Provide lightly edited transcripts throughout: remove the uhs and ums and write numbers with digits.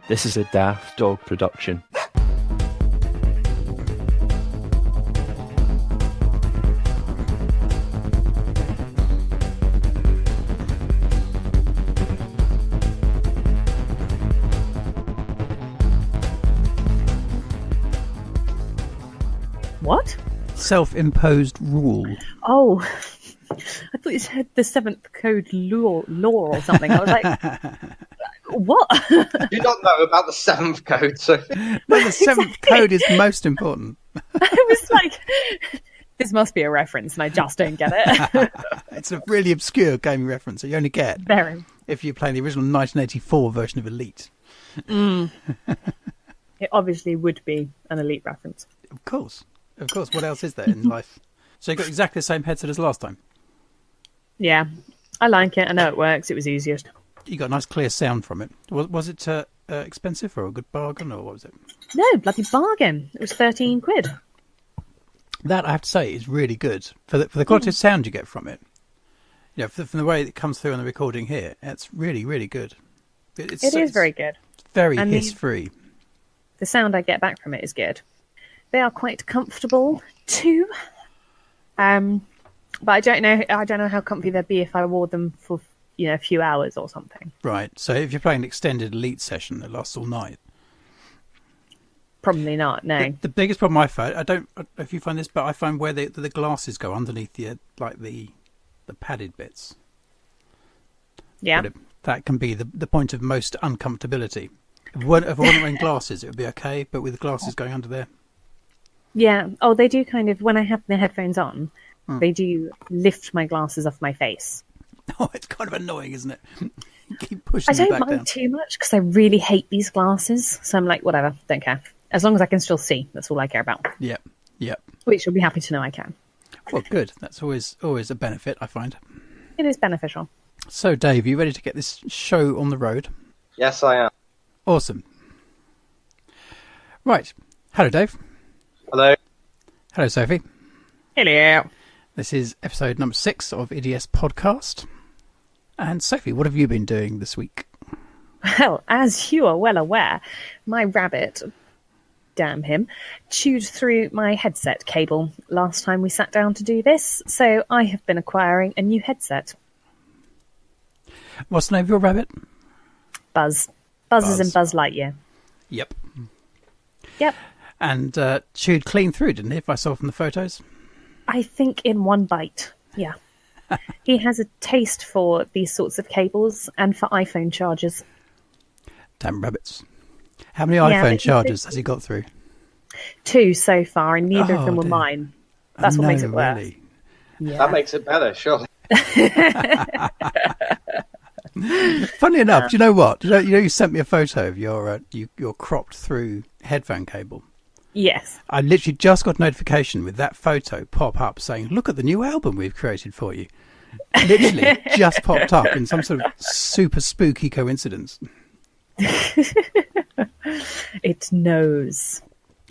This is a Daft Dog production. What? Self-imposed rule. Oh, I thought you said the seventh code law or something. I was like, what? You don't know about the seventh code, so... No, the seventh code is most important. I was like, this must be a reference, and I just don't get it. It's a really obscure gaming reference that you only get if you're playing the original 1984 version of Elite. It obviously would be an Elite reference. Of course. What else is there in life? So you got exactly the same headset as last time? Yeah, I like it. I know it works. It was easiest. You got a nice clear sound from it. Was it expensive or a good bargain, or what was it? No, bloody bargain. It was 13 quid. That, I have to say, is really good. For the quality of sound you get from it. You know, from the way it comes through on the recording here, it's really, really good. It is very good. It's very hiss-free. The sound I get back from it is good. They are quite comfortable too. But I don't know how comfy they'd be if I wore them for a few hours or something. Right. So if you're playing an extended Elite session that lasts all night, probably not. No. The biggest problem I find, I don't know if you find this, but I find where the glasses go underneath the padded bits. Yeah. That can be the point of most uncomfortability. If I wasn't wearing glasses, it would be okay, but with the glasses going under there. Yeah. Oh, they do kind of, when I have the headphones on, they do lift my glasses off my face. Oh, it's kind of annoying, isn't it? Keep pushing I don't back mind down. too much because I really hate these glasses. So I'm like, whatever, don't care. As long as I can still see, that's all I care about. Yep. Which you'll be happy to know I can. Well, good. That's always a benefit, I find. It is beneficial. So, Dave, are you ready to get this show on the road? Yes, I am. Awesome. Right. Hello, Dave. Hello. Hello, Sophie. Hello. This is episode number 6 of EDS Podcast. And Sophie, what have you been doing this week? Well, as you are well aware, my rabbit, damn him, chewed through my headset cable last time we sat down to do this, so I have been acquiring a new headset. What's the name of your rabbit? Buzz. Buzz is in Buzz Lightyear. Yep. And chewed clean through, didn't he, if I saw from the photos? I think in one bite, yeah. He has a taste for these sorts of cables and for iPhone chargers. Damn rabbits. How many iPhone chargers has he got through? 2 so far, and neither of them were mine. That's what makes it worse. Really? Yeah. That makes it better, surely. Funny enough, do you know what? You sent me a photo of your cropped through headphone cable. Yes. I literally just got a notification with that photo pop up saying, look at the new album we've created for you. Literally just popped up in some sort of super spooky coincidence. It knows.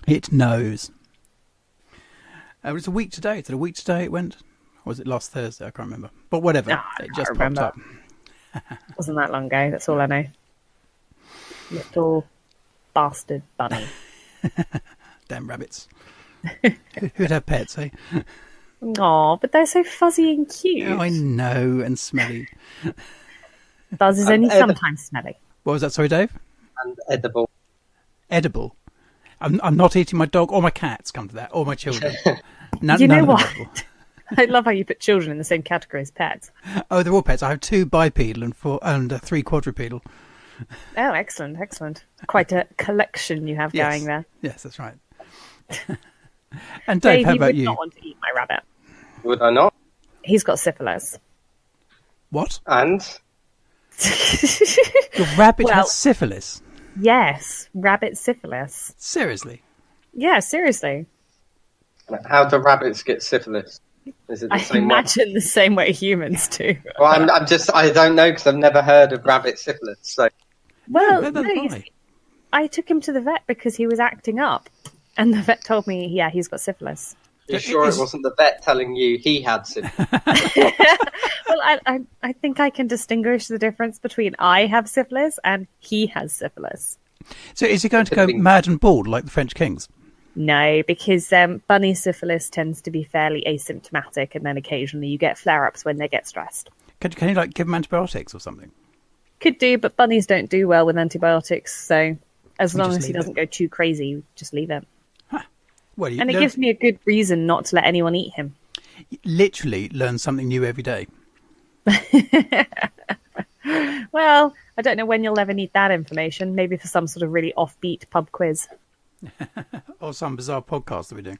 It knows. It's a week today. Is it a week today it went? Or was it last Thursday? I can't remember. But whatever. It just popped up. Wasn't that long ago. That's all I know. Little bastard bunny. Damn rabbits. Who'd have pets, eh? Aw, but they're so fuzzy and cute. Oh, I know, and smelly. Buzz is only sometimes smelly. What was that, sorry, Dave? And edible. Edible? I'm not eating my dog or my cats, come to that, or my children. You know what? I love how you put children in the same category as pets. Oh, they're all pets. I have 2 bipedal and 3 quadrupedal. Oh, excellent. Quite a collection you have going there. Yes, that's right. And Dave, how about you? Would not want to eat my rabbit. Would I not? He's got syphilis. What? And? Your rabbit has syphilis? Yes, rabbit syphilis. Seriously? Yeah, seriously. How do rabbits get syphilis? Is it the same way? I imagine the same way humans do. Well, I don't know because I've never heard of rabbit syphilis. So. Well, no, I took him to the vet because he was acting up. And the vet told me, yeah, he's got syphilis. You're sure it wasn't the vet telling you he had syphilis? Well, I think I can distinguish the difference between I have syphilis and he has syphilis. So is he going to go mad and bald like the French kings? No, because bunny syphilis tends to be fairly asymptomatic, and then occasionally you get flare-ups when they get stressed. Can you like give him antibiotics or something? Could do, but bunnies don't do well with antibiotics, so as We long just as he leave doesn't go too crazy, just leave it. Well, And it gives me a good reason not to let anyone eat him. You literally learn something new every day. Well, I don't know when you'll ever need that information. Maybe for some sort of really offbeat pub quiz. Or some bizarre podcast that we're doing.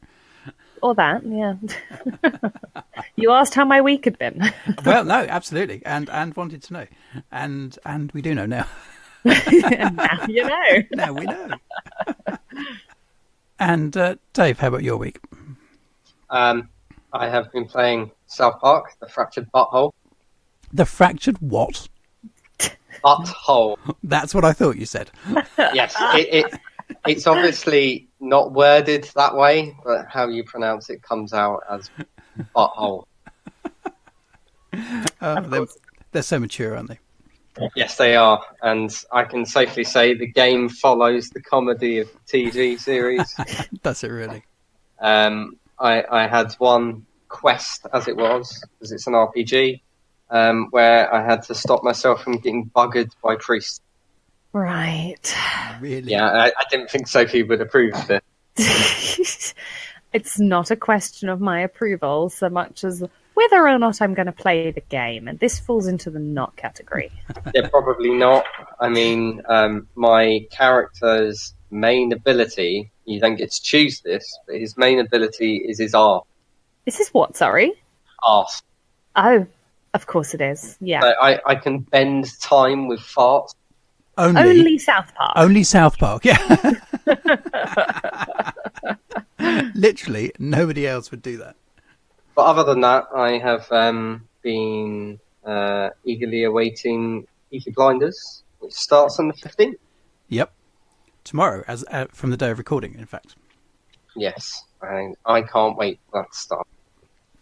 Or that, yeah. You asked how my week had been. Well, no, absolutely, and wanted to know, and we do know now. Now you know. Now we know. And Dave, how about your week? I have been playing South Park, The Fractured Butthole. The fractured what? Butthole. That's what I thought you said. Yes, it's obviously not worded that way, but how you pronounce it comes out as butthole. They're so mature, aren't they? Yes, they are, and I can safely say the game follows the comedy of the TV series. Does it really? I had one quest, as it was, because it's an RPG, where I had to stop myself from getting buggered by priests. Right. Really? Yeah, I didn't think Sophie would approve of it. It's not a question of my approval so much as whether or not I'm going to play the game, and this falls into the not category. Yeah, probably not. I mean, my character's main ability, you don't get to choose this, but his main ability is his arse. This is what, sorry? Arse. Oh, of course it is. Yeah. So I can bend time with farts. Only South Park. Only South Park, yeah. Literally, nobody else would do that. But other than that, I have been eagerly awaiting Peaky Blinders, which starts on the 15th. Yep. Tomorrow, as from the day of recording, in fact. Yes, I can't wait for that to start.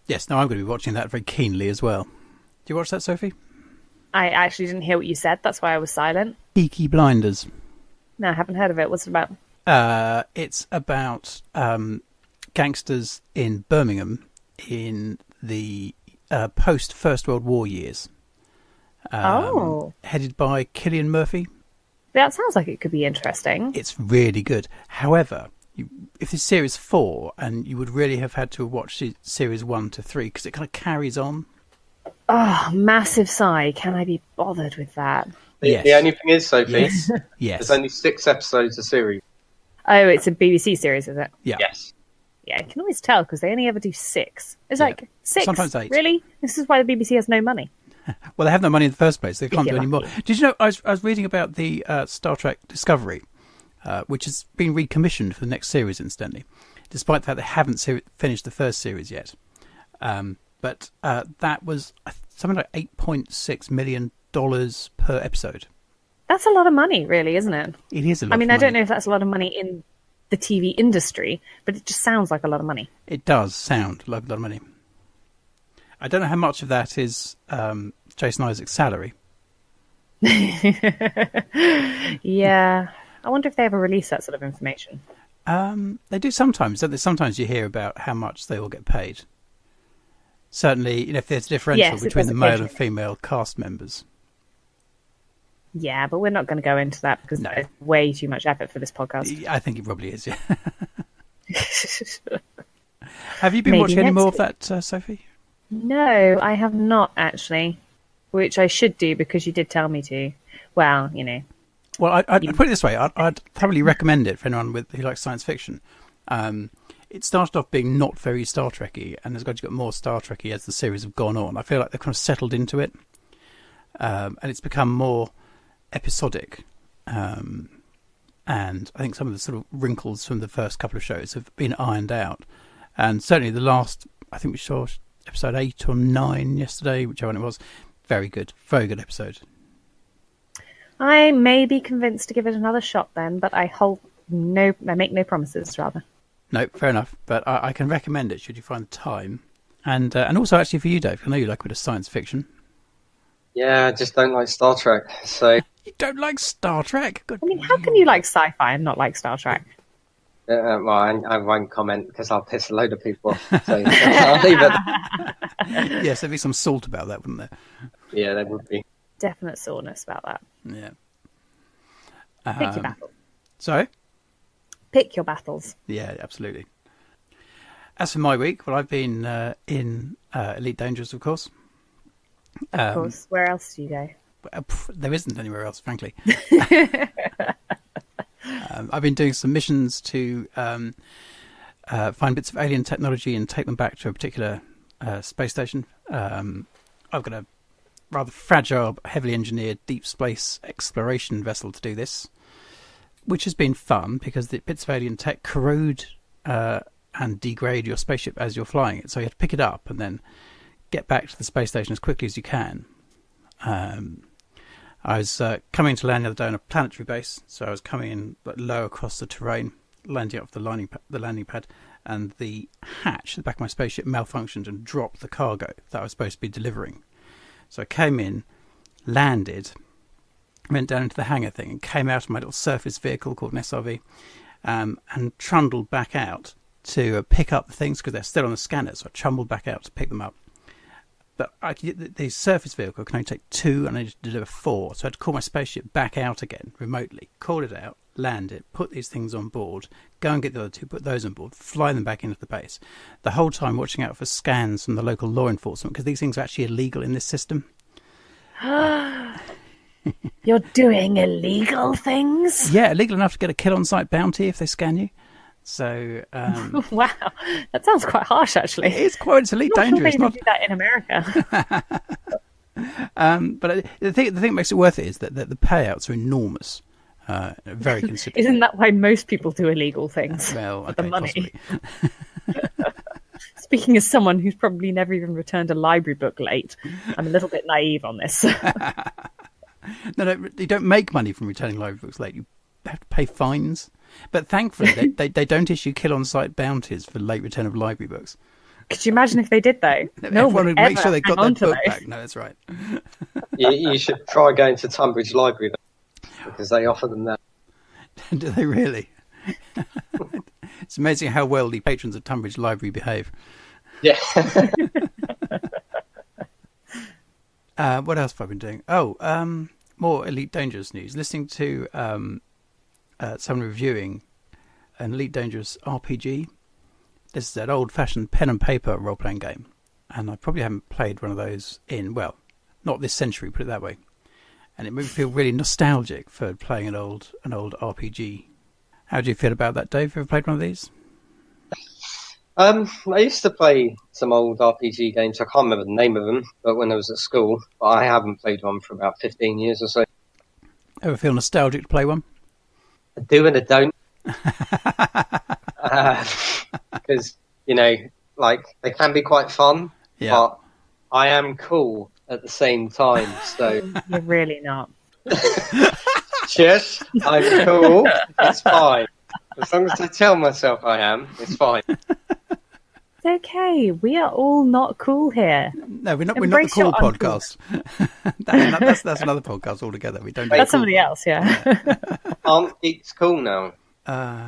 Yes, no, I'm going to be watching that very keenly as well. Do you watch that, Sophie? I actually didn't hear what you said. That's why I was silent. Peaky Blinders. No, I haven't heard of it. What's it about? It's about gangsters in Birmingham in the post-First World War years. Headed by Cillian Murphy. That sounds like it could be interesting. It's really good. However, if it's series 4, and you would really have had to watch series 1 to 3, because it kind of carries on. Oh, massive sigh. Can I be bothered with that? The only thing is, Sophie, yes. there's only 6 episodes a series. Oh, it's a BBC series, is it? Yeah. Yes. Yeah, I can always tell because they only ever do 6. It's like 6? Sometimes 8. Really? This is why the BBC has no money. Well, they have no money in the first place. They can't do any more. lucky. Did you know, I was reading about the Star Trek Discovery, which has been recommissioned for the next series, incidentally, despite the fact they haven't finished the first series yet. But that was something like $8.6 million per episode. That's a lot of money, really, isn't it? It is a lot I mean, of I money. don't know if that's a lot of money in the TV industry, but it just sounds like a lot of money. It does sound like a lot of money. I don't know how much of that is Jason Isaac's salary. Yeah. I wonder if they ever release that sort of information. They do sometimes, don't they? Sometimes you hear about how much they all get paid. Certainly, if there's a differential Yes, it between does the male and occasionally. female cast members. Yeah, but we're not going to go into that because there's way too much effort for this podcast. I think it probably is, yeah. Have you been Maybe watching any next more of week. that, Sophie? No, I have not actually, which I should do because you did tell me to. Well, Well, I'd put it this way. I'd thoroughly recommend it for anyone who likes science fiction. It started off being not very Star Trek-y, and has got more Star Trek-y as the series have gone on. I feel like they've kind of settled into it, and it's become more episodic. And I think some of the sort of wrinkles from the first couple of shows have been ironed out. And certainly the last, I think we saw episode 8 or 9 yesterday, whichever one it was. Very good episode. I may be convinced to give it another shot then, but I make no promises, rather. No, fair enough. But I can recommend it should you find the time. And also actually for you, Dave, I know you like a bit of science fiction. Yeah, I just don't like Star Trek. So You don't like Star Trek? God. I mean, how can you like sci-fi and not like Star Trek? Well, I won't comment because I'll piss a load of people off. So I'll leave it. Yes, there'd be some salt about that, wouldn't there? Yeah, there would be. Definite soreness about that. Yeah. Pick your battle. Sorry? Pick your battles. Yeah, absolutely. As for my week, well, I've been in Elite Dangerous, of course. Of course. Where else do you go? There isn't anywhere else, frankly. I've been doing some missions to find bits of alien technology and take them back to a particular space station. I've got a rather fragile, heavily engineered deep space exploration vessel to do this, which has been fun because the bits of alien tech corrode and degrade your spaceship as you're flying it. So you have to pick it up and then get back to the space station as quickly as you can. I was coming to land the other day on a planetary base, so I was coming in low across the terrain, landing up the landing pad, and the hatch at the back of my spaceship malfunctioned and dropped the cargo that I was supposed to be delivering. So I came in, landed, went down into the hangar thing, and came out of my little surface vehicle called an SRV, and trundled back out to pick up the things because they're still on the scanner. So I trundled back out to pick them up. But the surface vehicle can only take 2 and I need to deliver 4. So I had to call my spaceship back out again remotely, call it out, land it, put these things on board, go and get the other 2, put those on board, fly them back into the base. The whole time watching out for scans from the local law enforcement because these things are actually illegal in this system. You're doing illegal things? Yeah, illegal enough to get a kill-on-site bounty if they scan you. So wow, that sounds quite harsh, actually. It's Elite Dangerous. Sure do that in America. But the thing that makes it worth it is that the payouts are enormous, very considerable. Isn't that why most people do illegal things? Well, for the money. Possibly. Speaking as someone who's probably never even returned a library book late, I'm a little bit naive on this. No, you don't make money from returning library books late. You have to pay fines. But thankfully, they don't issue kill-on-site bounties for late return of library books. Could you imagine if they did, though? No one would make sure they got their book back. No, that's right. You should try going to Tunbridge Library because they offer them that. Do they really? It's amazing how well the patrons of Tunbridge Library behave. Yeah. What else have I been doing? Oh, more Elite Dangerous news. Listening to someone reviewing an Elite Dangerous RPG. This is an old-fashioned pen and paper role-playing game, and I probably haven't played one of those not this century, put it that way. And it made me feel really nostalgic for playing an old RPG. How do you feel about that, Dave? Have you ever played one of these? I used to play some old RPG games. I can't remember the name of them, but when I was at school, but I haven't played one for about 15 years or so. Ever feel nostalgic to play one? I do and I don't. Because, they can be quite fun, but I am cool at the same time, so... You're really not. Yes, I'm cool, it's fine. As long as I tell myself I am, it's fine. It's okay, we are all not cool here. No, we're not the Cool Podcast. that's another podcast altogether. We don't. That's somebody else, yeah. Aren't geeks cool now?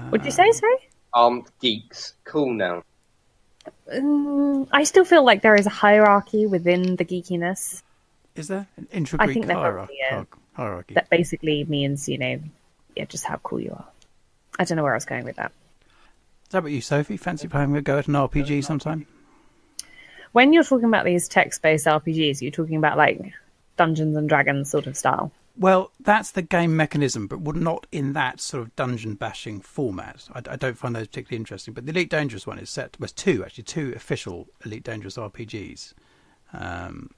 What'd you say, sorry? Aren't geeks cool now? I still feel like there is a hierarchy within the geekiness. Is there an intra-Greek hierarchy? That basically means, just how cool you are. I don't know where I was going with that. Is that about you, Sophie? Fancy playing a go at an RPG sometime? When you're talking about these text-based RPGs, you're talking about like Dungeons and Dragons sort of style. Well, that's the game mechanism, but not in that sort of dungeon bashing format. I don't find those particularly interesting. But the Elite Dangerous one is two official Elite Dangerous RPGs,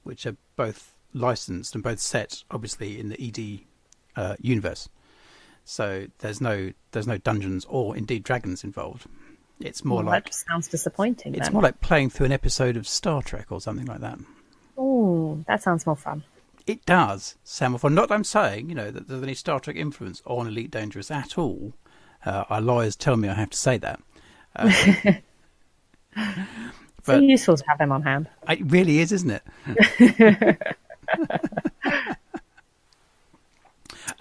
which are both licensed and both set, obviously, in the ED universe. So there's no dungeons or indeed dragons involved. It's more like that just sounds disappointing. It's more like playing through an episode of Star Trek or something like that. Oh, that sounds more fun. It does sound more fun. Not that I'm saying, that there's any Star Trek influence on Elite Dangerous at all. Our lawyers tell me I have to say that. So useful to have them on hand. It really is, isn't it?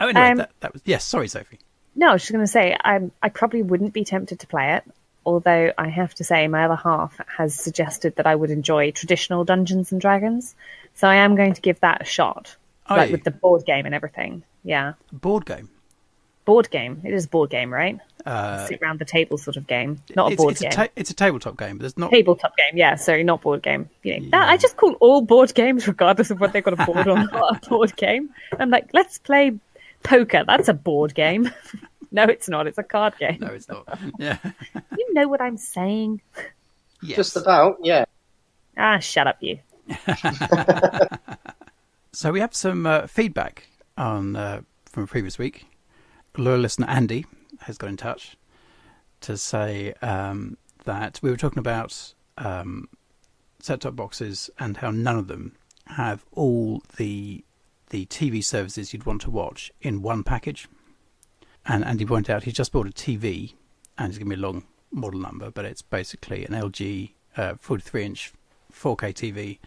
Oh, anyway, that was... Yes, sorry, Sophie. No, I was just going to say, I probably wouldn't be tempted to play it, although I have to say my other half has suggested that I would enjoy traditional Dungeons and Dragons, so I am going to give that a shot, with the board game and everything. Yeah. Board game? Board game. It is a board game, right? Sit around the table sort of game, not a board game. It's a tabletop game, but there's not... Tabletop game, yeah, sorry, not board game. That, I just call all board games, regardless of what they've got a board or not, a board game. I'm like, let's play poker. That's a board game. No, it's not. It's a card game. No, it's not. Yeah. You know what I'm saying? Yes. Just about, yeah. Shut up, you. So we have some feedback from a previous week. Loyal listener Andy has got in touch to say that we were talking about set-top boxes and how none of them have all the TV services you'd want to watch in one package. And Andy pointed out he just bought a TV, and he's giving me a long model number, but it's basically an LG 43-inch 4K TV,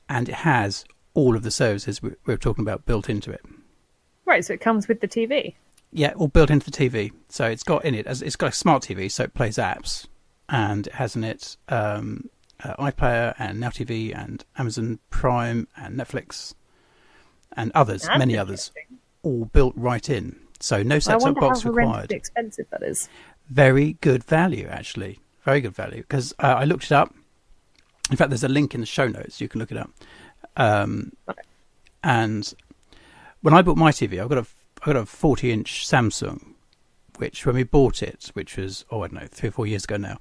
and it has all of the services we were talking about built into it. Right, so it comes with the TV. Yeah, all built into the TV. So it's got in it, it's got a smart TV, so it plays apps, and it has in it iPlayer and Now TV and Amazon Prime and Netflix and others, many others, all built right in. So no set-top box required. I wonder how expensive that is. Very good value, actually. Very good value. Because I looked it up. In fact, there's a link in the show notes. You can look it up. Okay. And when I bought my TV, I got a 40-inch Samsung, which when we bought it, which was, I don't know, 3 or 4 years ago now,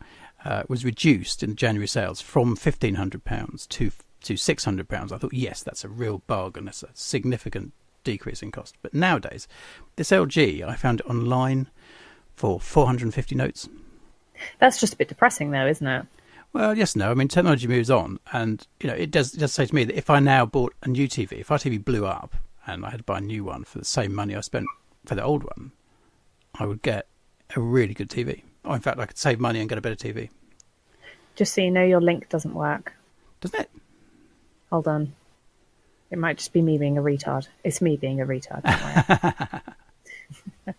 was reduced in January sales from £1,500 to £600. I thought, yes, that's a real bargain. That's a significant decrease in cost. But nowadays, this LG, I found it online for 450 notes. That's just a bit depressing, though, isn't it? Well, yes, no. I mean, technology moves on, and it does say to me that if I now bought a new TV, if our TV blew up and I had to buy a new one for the same money I spent for the old one, I would get a really good TV. Or in fact, I could save money and get a better TV. Just so you know, your link doesn't work. Doesn't it? Hold on. It might just be me being a retard. It's me being a retard. Don't worry.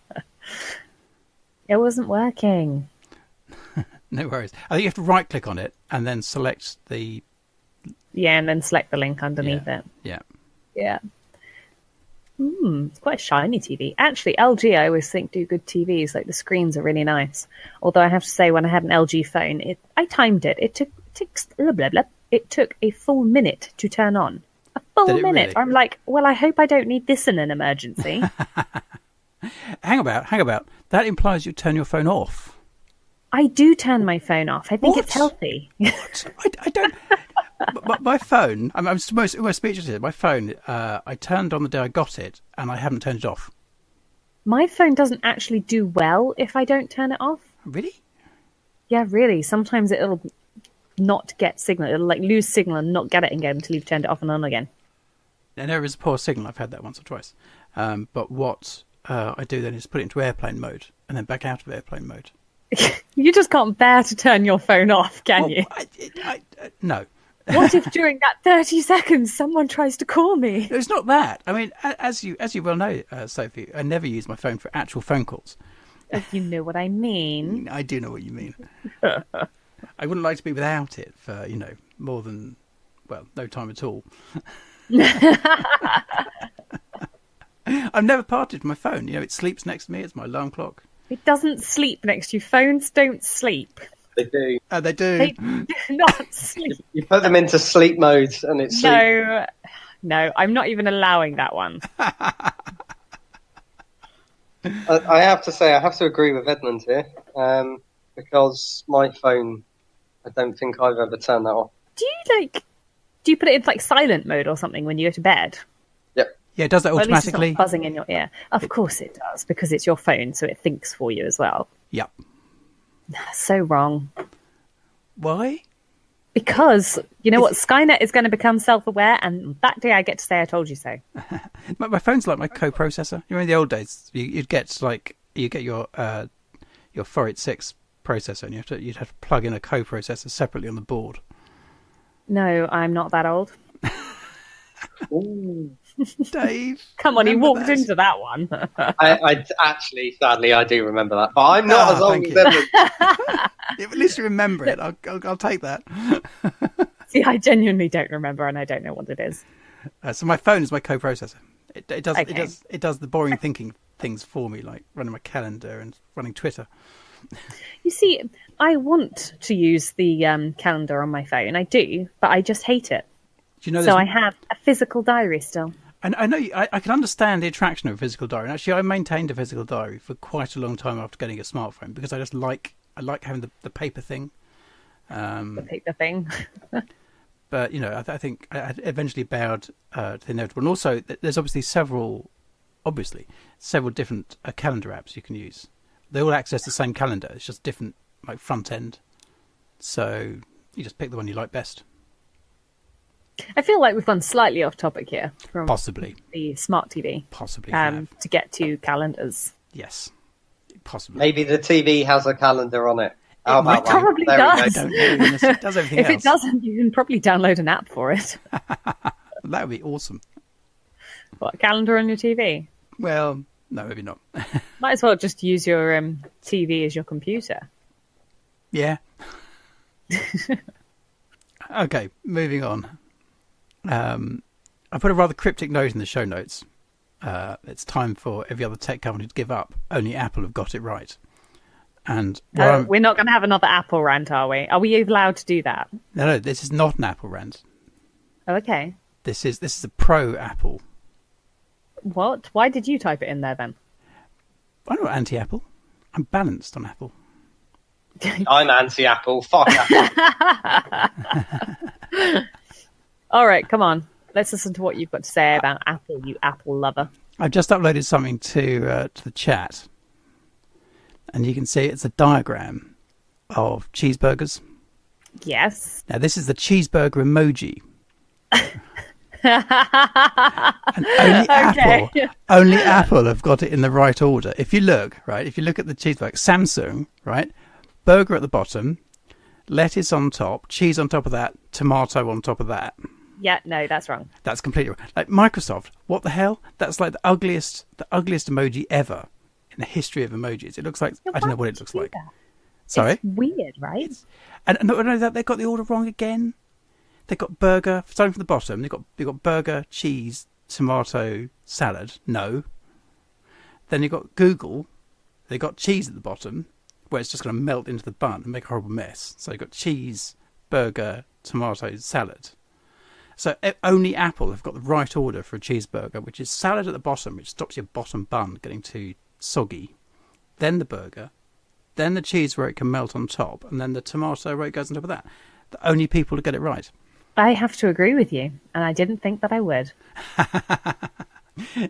It wasn't working. No worries. I think you have to right-click on it and then select the... Yeah, and then select the link underneath it. Yeah. Yeah. It's quite a shiny TV. Actually, LG, I always think, do good TVs. Like, the screens are really nice. Although I have to say, when I had an LG phone, I timed it. It took a full minute to turn on. A full minute. Really? I'm like, well, I hope I don't need this in an emergency. Hang about. That implies you turn your phone off. I do turn my phone off. I think it's healthy. What? I don't... my phone, I'm most speechless here. My phone, I turned on the day I got it, and I haven't turned it off. My phone doesn't actually do well if I don't turn it off. Really? Yeah, really. Sometimes it'll not get signal. It'll lose signal and not get it again until you've turned it off and on again. And there is a poor signal. I've had that once or twice. But what I do then is put it into airplane mode and then back out of airplane mode. You just can't bear to turn your phone off, can you? No. What if during that 30 seconds someone tries to call me? It's not that. I mean, as you well know, Sophie, I never use my phone for actual phone calls. You know what I mean. I do know what you mean. I wouldn't like to be without it for, more than, no time at all. I've never parted my phone. It sleeps next to me. It's my alarm clock. It doesn't sleep next to you. Phones don't sleep. They do. They do. They do not sleep. You put them into sleep mode and it's sleep. No, I'm not even allowing that one. I have to say, I have to agree with Edmund here, because my phone, I don't think I've ever turned that off. Do you put it in silent mode or something when you go to bed? Yep. Yeah, it does that automatically. At least it's not buzzing in your ear. Of course it does, because it's your phone, so it thinks for you as well. Yep. So wrong. Why? Because, you know what, Skynet is going to become self-aware, and that day I get to say I told you so. My phone's like my co-processor. In the old days, you'd get your 486 processor, and you'd have to plug in a co-processor separately on the board. No, I'm not that old. Ooh. Dave. Come on, he remember walked that? into that one. I actually, sadly, I do remember that, but I'm not as old thank as you. everyone. At least you remember it. I'll take that. See, I genuinely don't remember, and I don't know what it is. So my phone is my co-processor. It does Okay. it does the boring thinking things for me, like running my calendar and running Twitter. You see, I want to use the calendar on my phone. I do, but I just hate it. Do you know? So I have a physical diary still. I know I can understand the attraction of a physical diary. And actually, I maintained a physical diary for quite a long time after getting a smartphone because I like having the paper thing. The paper thing. But I think I eventually bowed to the inevitable. And also, there's obviously several different calendar apps you can use. They all access the same calendar. It's just different, like front end. So you just pick the one you like best. I feel like we've gone slightly off topic here from Possibly. the smart TV. Possibly. To get to calendars. Yes. Possibly. Maybe the TV has a calendar on it. How about It probably one? There we does. go. I don't know. Unless it does everything If else. it doesn't, you can probably download an app for it. That would be awesome. What, a calendar on your TV? Well, no, maybe not. Might as well just use your TV as your computer. Yeah. Okay, moving on. I put a rather cryptic note in the show notes. It's time for every other tech company to give up. Only Apple have got it right. And We're not going to have another Apple rant, are we? Are we allowed to do that? no, this is not an Apple rant. Oh, okay. This is a pro Apple. What? Why did you type it in there then? I'm not anti-Apple. I'm balanced on Apple. I'm anti-Apple. Fuck Apple. All right, come on. Let's listen to what you've got to say about Apple, you Apple lover. I've just uploaded something to the chat, and you can see it's a diagram of cheeseburgers. Yes. Now, this is the cheeseburger emoji. And only Apple have got it in the right order. If you look at the cheeseburger, Samsung, right? Burger at the bottom, lettuce on top, cheese on top of that, tomato on top of that. Yeah, no, that's wrong. That's completely wrong. Like Microsoft, what the hell? That's like the ugliest emoji ever in the history of emojis. It looks like I don't know what it looks like. Sorry? It's weird, right? And not only that, they got the order wrong again. They got burger, starting from the bottom. They got burger, cheese, tomato, salad. No. Then you got Google. They got cheese at the bottom, where it's just going to melt into the bun and make a horrible mess. So you got cheese, burger, tomato, salad. So only Apple have got the right order for a cheeseburger, which is salad at the bottom, which stops your bottom bun getting too soggy. Then the burger, then the cheese where it can melt on top, and then the tomato where it goes on top of that. The only people to get it right. I have to agree with you, and I didn't think that I would.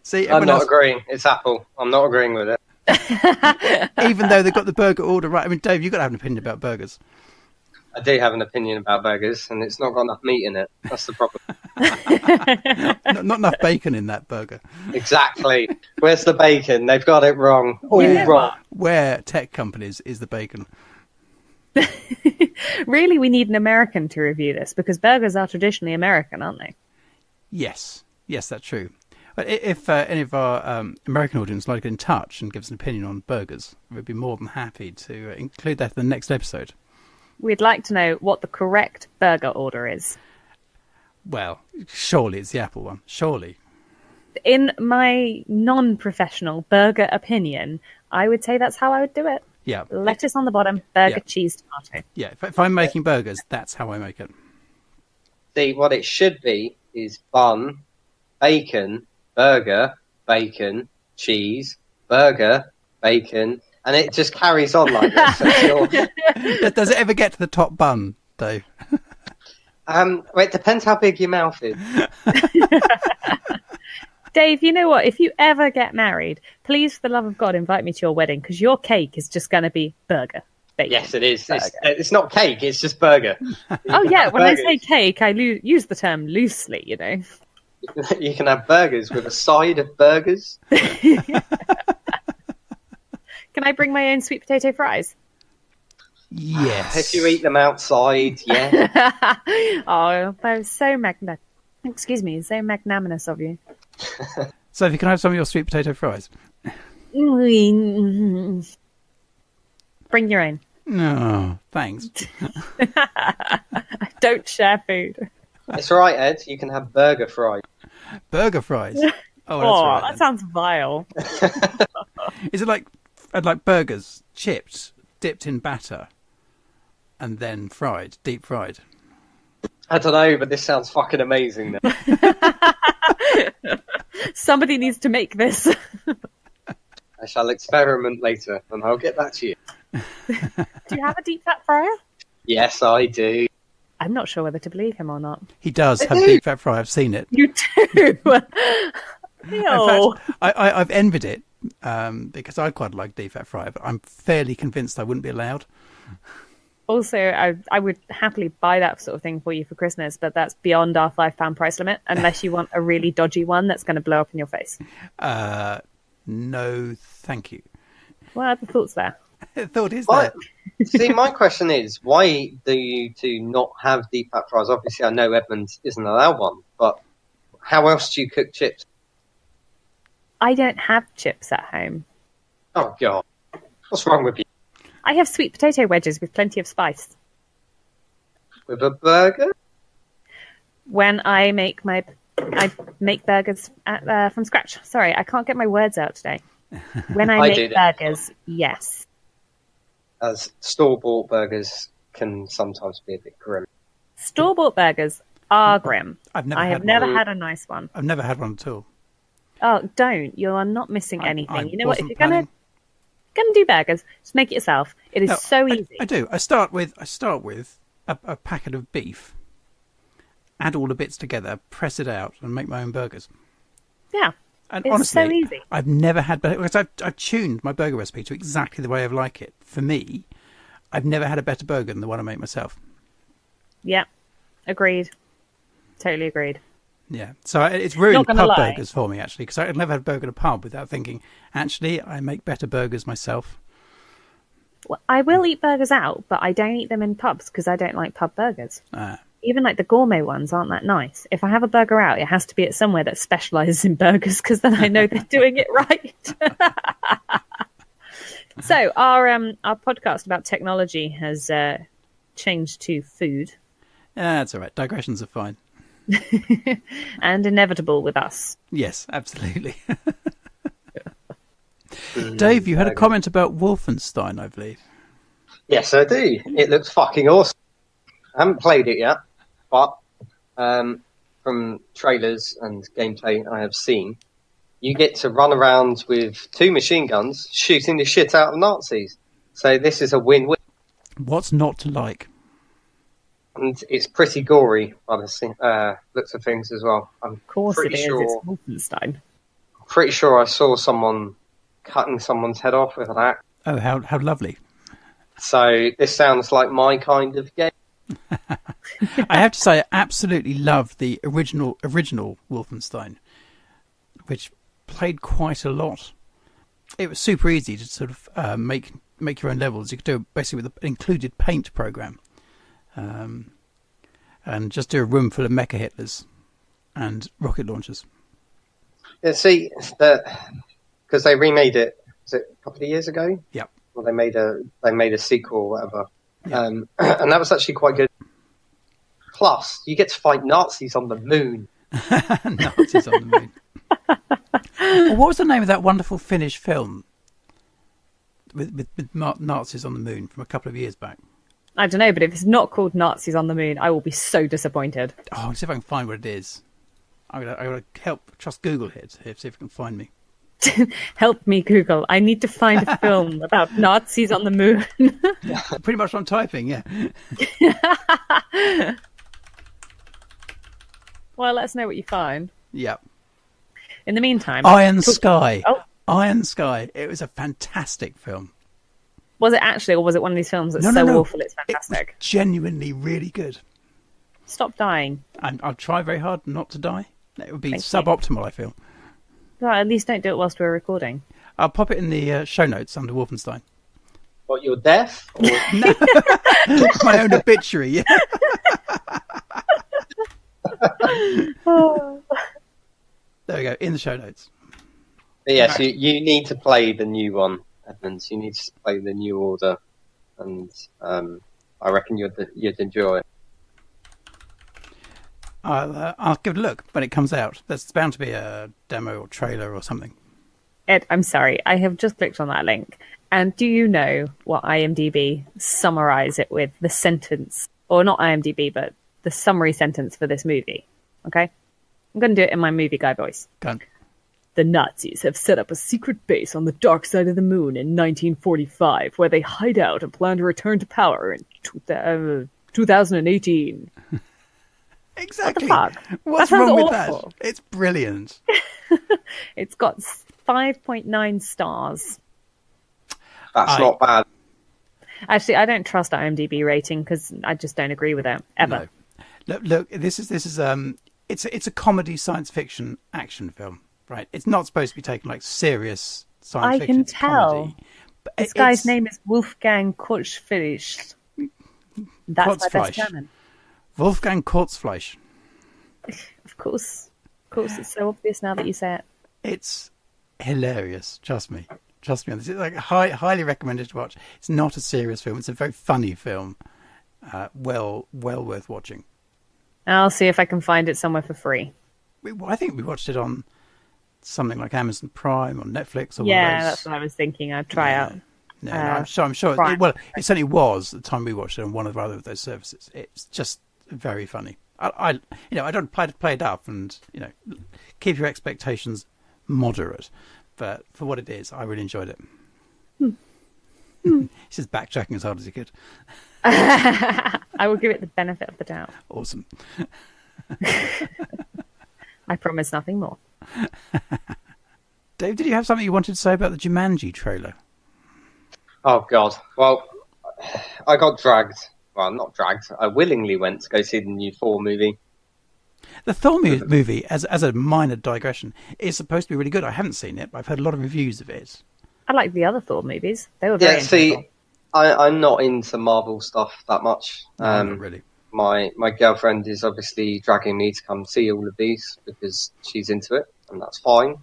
See, I'm not agreeing. It's Apple. I'm not agreeing with it. even though they got the burger order right. I mean, Dave, you've got to have an opinion about burgers. I do have an opinion about burgers, and it's not got enough meat in it. That's the problem. Not enough bacon in that burger. Exactly. Where's the bacon? They've got it wrong. All wrong. Where tech companies is the bacon? Really, we need an American to review this, because burgers are traditionally American, aren't they? Yes, that's true. But if any of our American audience like to get in touch and give us an opinion on burgers, we'd be more than happy to include that in the next episode. We'd like to know what the correct burger order is. Well, surely it's the Apple one. Surely. In my non-professional burger opinion, I would say that's how I would do it. Yeah. Lettuce on the bottom, burger, Yeah. cheese, tomato. Yeah, if I'm making burgers, that's how I make it. See, what it should be is bun, bacon, burger, bacon, cheese, burger, bacon, and it just carries on like this. Until, Does it ever get to the top bun, Dave? well, it depends how big your mouth is. Dave, you know what? If you ever get married, please, for the love of God, invite me to your wedding, because your cake is just going to be burger. Bacon, Yes, it is. burger. It's not cake, it's just burger. Oh, yeah. When I burgers. say cake, I use the term loosely, you know. You can have burgers with a side of burgers. Can I bring my own sweet potato fries? Yes. If you eat them outside, yeah. Oh, that was so so magnanimous of you. So if you can have some of your sweet potato fries. Bring your own. No, thanks. I don't share food. It's all right, Ed. You can have burger fries. Burger fries. Oh, that's Oh, right. that sounds vile. Is it like burgers, chips, dipped in batter, and then fried, deep fried? I don't know, but this sounds fucking amazing. Now. Somebody needs to make this. I shall experiment later, and I'll get back to you. Do you have a deep fat fryer? Yes, I do. I'm not sure whether to believe him or not. He does have do. deep fat fry. I've seen it. You do. In fact, I've envied it because I quite like deep fat fry, but I'm fairly convinced I wouldn't be allowed. Also, I would happily buy that sort of thing for you for Christmas, but that's beyond our £5 price limit, unless you want a really dodgy one that's going to blow up in your face. No, thank you. What are the thoughts there? The thought is Why- that See, my question is, why do you two not have deep fat fries? Obviously, I know Edmonds isn't allowed one, but how else do you cook chips? I don't have chips at home. Oh, God. What's wrong with you? I have sweet potato wedges with plenty of spice. With a burger? When I make burgers from scratch. Sorry, I can't get my words out today. When I do make that. burgers, yes. As store-bought burgers can sometimes be a bit grim. Store-bought burgers are grim. I've never I had have one. never had a nice one. I've never had one at all. Oh, don't. You are not missing anything. I You know what? If wasn't you're gonna do burgers, just make it yourself. It is No, so easy. I do. I start with a packet of beef, add all the bits together, press it out, and make my own burgers. Yeah. And It's honestly, so easy. I've never had because I've tuned my burger recipe to exactly the way I like it. For me, I've never had a better burger than the one I make myself. Yeah. Agreed. Totally agreed. Yeah, so it's ruined Not gonna pub lie. burgers for me actually, because I'd never had a burger at a pub without thinking, actually, I make better burgers myself. Well, I will eat burgers out, but I don't eat them in pubs because I don't like pub burgers. Ah. Even like the gourmet ones aren't that nice. If I have a burger out, it has to be at somewhere that specialises in burgers because then I know they're doing it right. So our podcast about technology has changed to food That's all right. Digressions are fine. and inevitable with us. Yes, absolutely. Dave, you had a comment about Wolfenstein, I believe. Yes, I do. It looks fucking awesome. I haven't played it yet, but from trailers and gameplay I have seen, you get to run around with 2 machine guns shooting the shit out of Nazis. So this is a win-win. What's not to like? And it's pretty gory by the looks of things as well. Of course it is. It's Wolfenstein. Pretty sure I saw someone cutting someone's head off with an axe. Oh, how lovely. So this sounds like my kind of game. I have to say, I absolutely love the original Wolfenstein, which played quite a lot. It was super easy to sort of make your own levels. You could do it basically with an included paint program, and just do a room full of mecha Hitlers and rocket launchers. Yeah, see, because they remade it, was it a couple of years ago? Yep. Well, they made a sequel or whatever, and that was actually quite good. Plus, you get to fight Nazis on the moon. Nazis on the moon. Well, what was the name of that wonderful Finnish film with Nazis on the moon from a couple of years back? I don't know, but if it's not called Nazis on the Moon, I will be so disappointed. Oh, I'll see if I can find what it is. I'm gonna trust Google here to see if it can find me. Help me, Google. I need to find a film about Nazis on the moon. Pretty much what I'm typing, yeah. Well, let us know what you find. Yeah. In the meantime... Iron Sky. Oh. Iron Sky. It was a fantastic film. Was it actually, or was it one of these films that's No. awful it's fantastic? It was genuinely really good. Stop dying. And I'll try very hard not to die. It would be Thank you. suboptimal, I feel. Well, at least don't do it whilst we're recording. I'll pop it in the show notes under Wolfenstein. What, you're deaf? Or... My own obituary, yeah. There we go, in the show notes. But yes, you need to play the new one, Edmonds. You need to play the new order, and I reckon you'd enjoy it. I'll give it a look when it comes out. There's bound to be a demo or trailer or something. Ed, I'm sorry. I have just clicked on that link. And do you know what IMDb summarize it with? The sentence, or not IMDb, but the summary sentence for this movie. Okay? I'm going to do it in my movie guy voice. Go on. The Nazis have set up a secret base on the dark side of the moon in 1945, where they hide out and plan to return to power in 2018. Exactly. What the fuck? What's that sounds wrong with awful. that? It's brilliant. It's got 5.9 stars. That's not bad. Actually, I don't trust IMDb rating because I just don't agree with it ever. No. Look. This is it's a comedy science fiction action film, right? It's not supposed to be taken like serious science fiction. I can tell. Comedy, but this guy's name is Wolfgang Kurzfleisch. That's my best German. Wolfgang Kurzfleisch. Of course, it's so obvious now that you say it. It's hilarious. Trust me. This is like highly recommended to watch. It's not a serious film. It's a very funny film. Well worth watching. I'll see if I can find it somewhere for free. I think we watched it on something like Amazon Prime or Netflix. Or that's what I was thinking. I'd try out. No, I'm sure. It certainly was at the time we watched it on one or other of those services. It's just very funny. I don't play it up, and keep your expectations moderate. But for what it is, I really enjoyed it. He's just backtracking as hard as he could. I will give it the benefit of the doubt. Awesome. I promise nothing more. Dave, did you have something you wanted to say about the Jumanji trailer? Oh, God. Well, I got dragged. Well, not dragged. I willingly went to go see the new Thor movie. The Thor movie, as a minor digression, is supposed to be really good. I haven't seen it, but I've heard a lot of reviews of it. I like the other Thor movies. They were very enjoyable. I'm not into Marvel stuff that much. No, not really. My girlfriend is obviously dragging me to come see all of these because she's into it, and that's fine.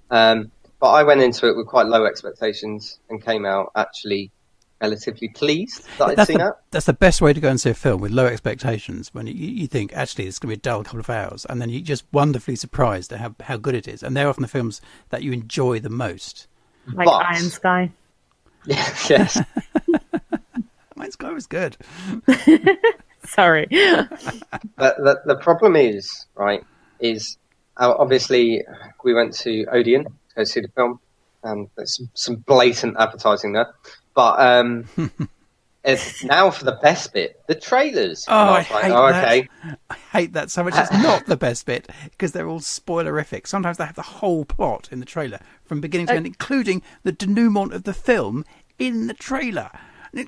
But I went into it with quite low expectations and came out actually relatively pleased that I'd seen it. That's the best way to go and see a film, with low expectations, when you think, actually, it's going to be a dull couple of hours, and then you're just wonderfully surprised at how good it is. And they're often the films that you enjoy the most. Like Iron Sky. Yes. Iron Sky was good. Sorry. But the problem is, obviously we went to Odeon to go see the film, and there's some blatant advertising there. But it's now for the best bit, the trailers. I hate that. Okay. I hate that so much. It's not the best bit because they're all spoilerific. Sometimes they have the whole plot in the trailer from beginning to end, including the denouement of the film in the trailer.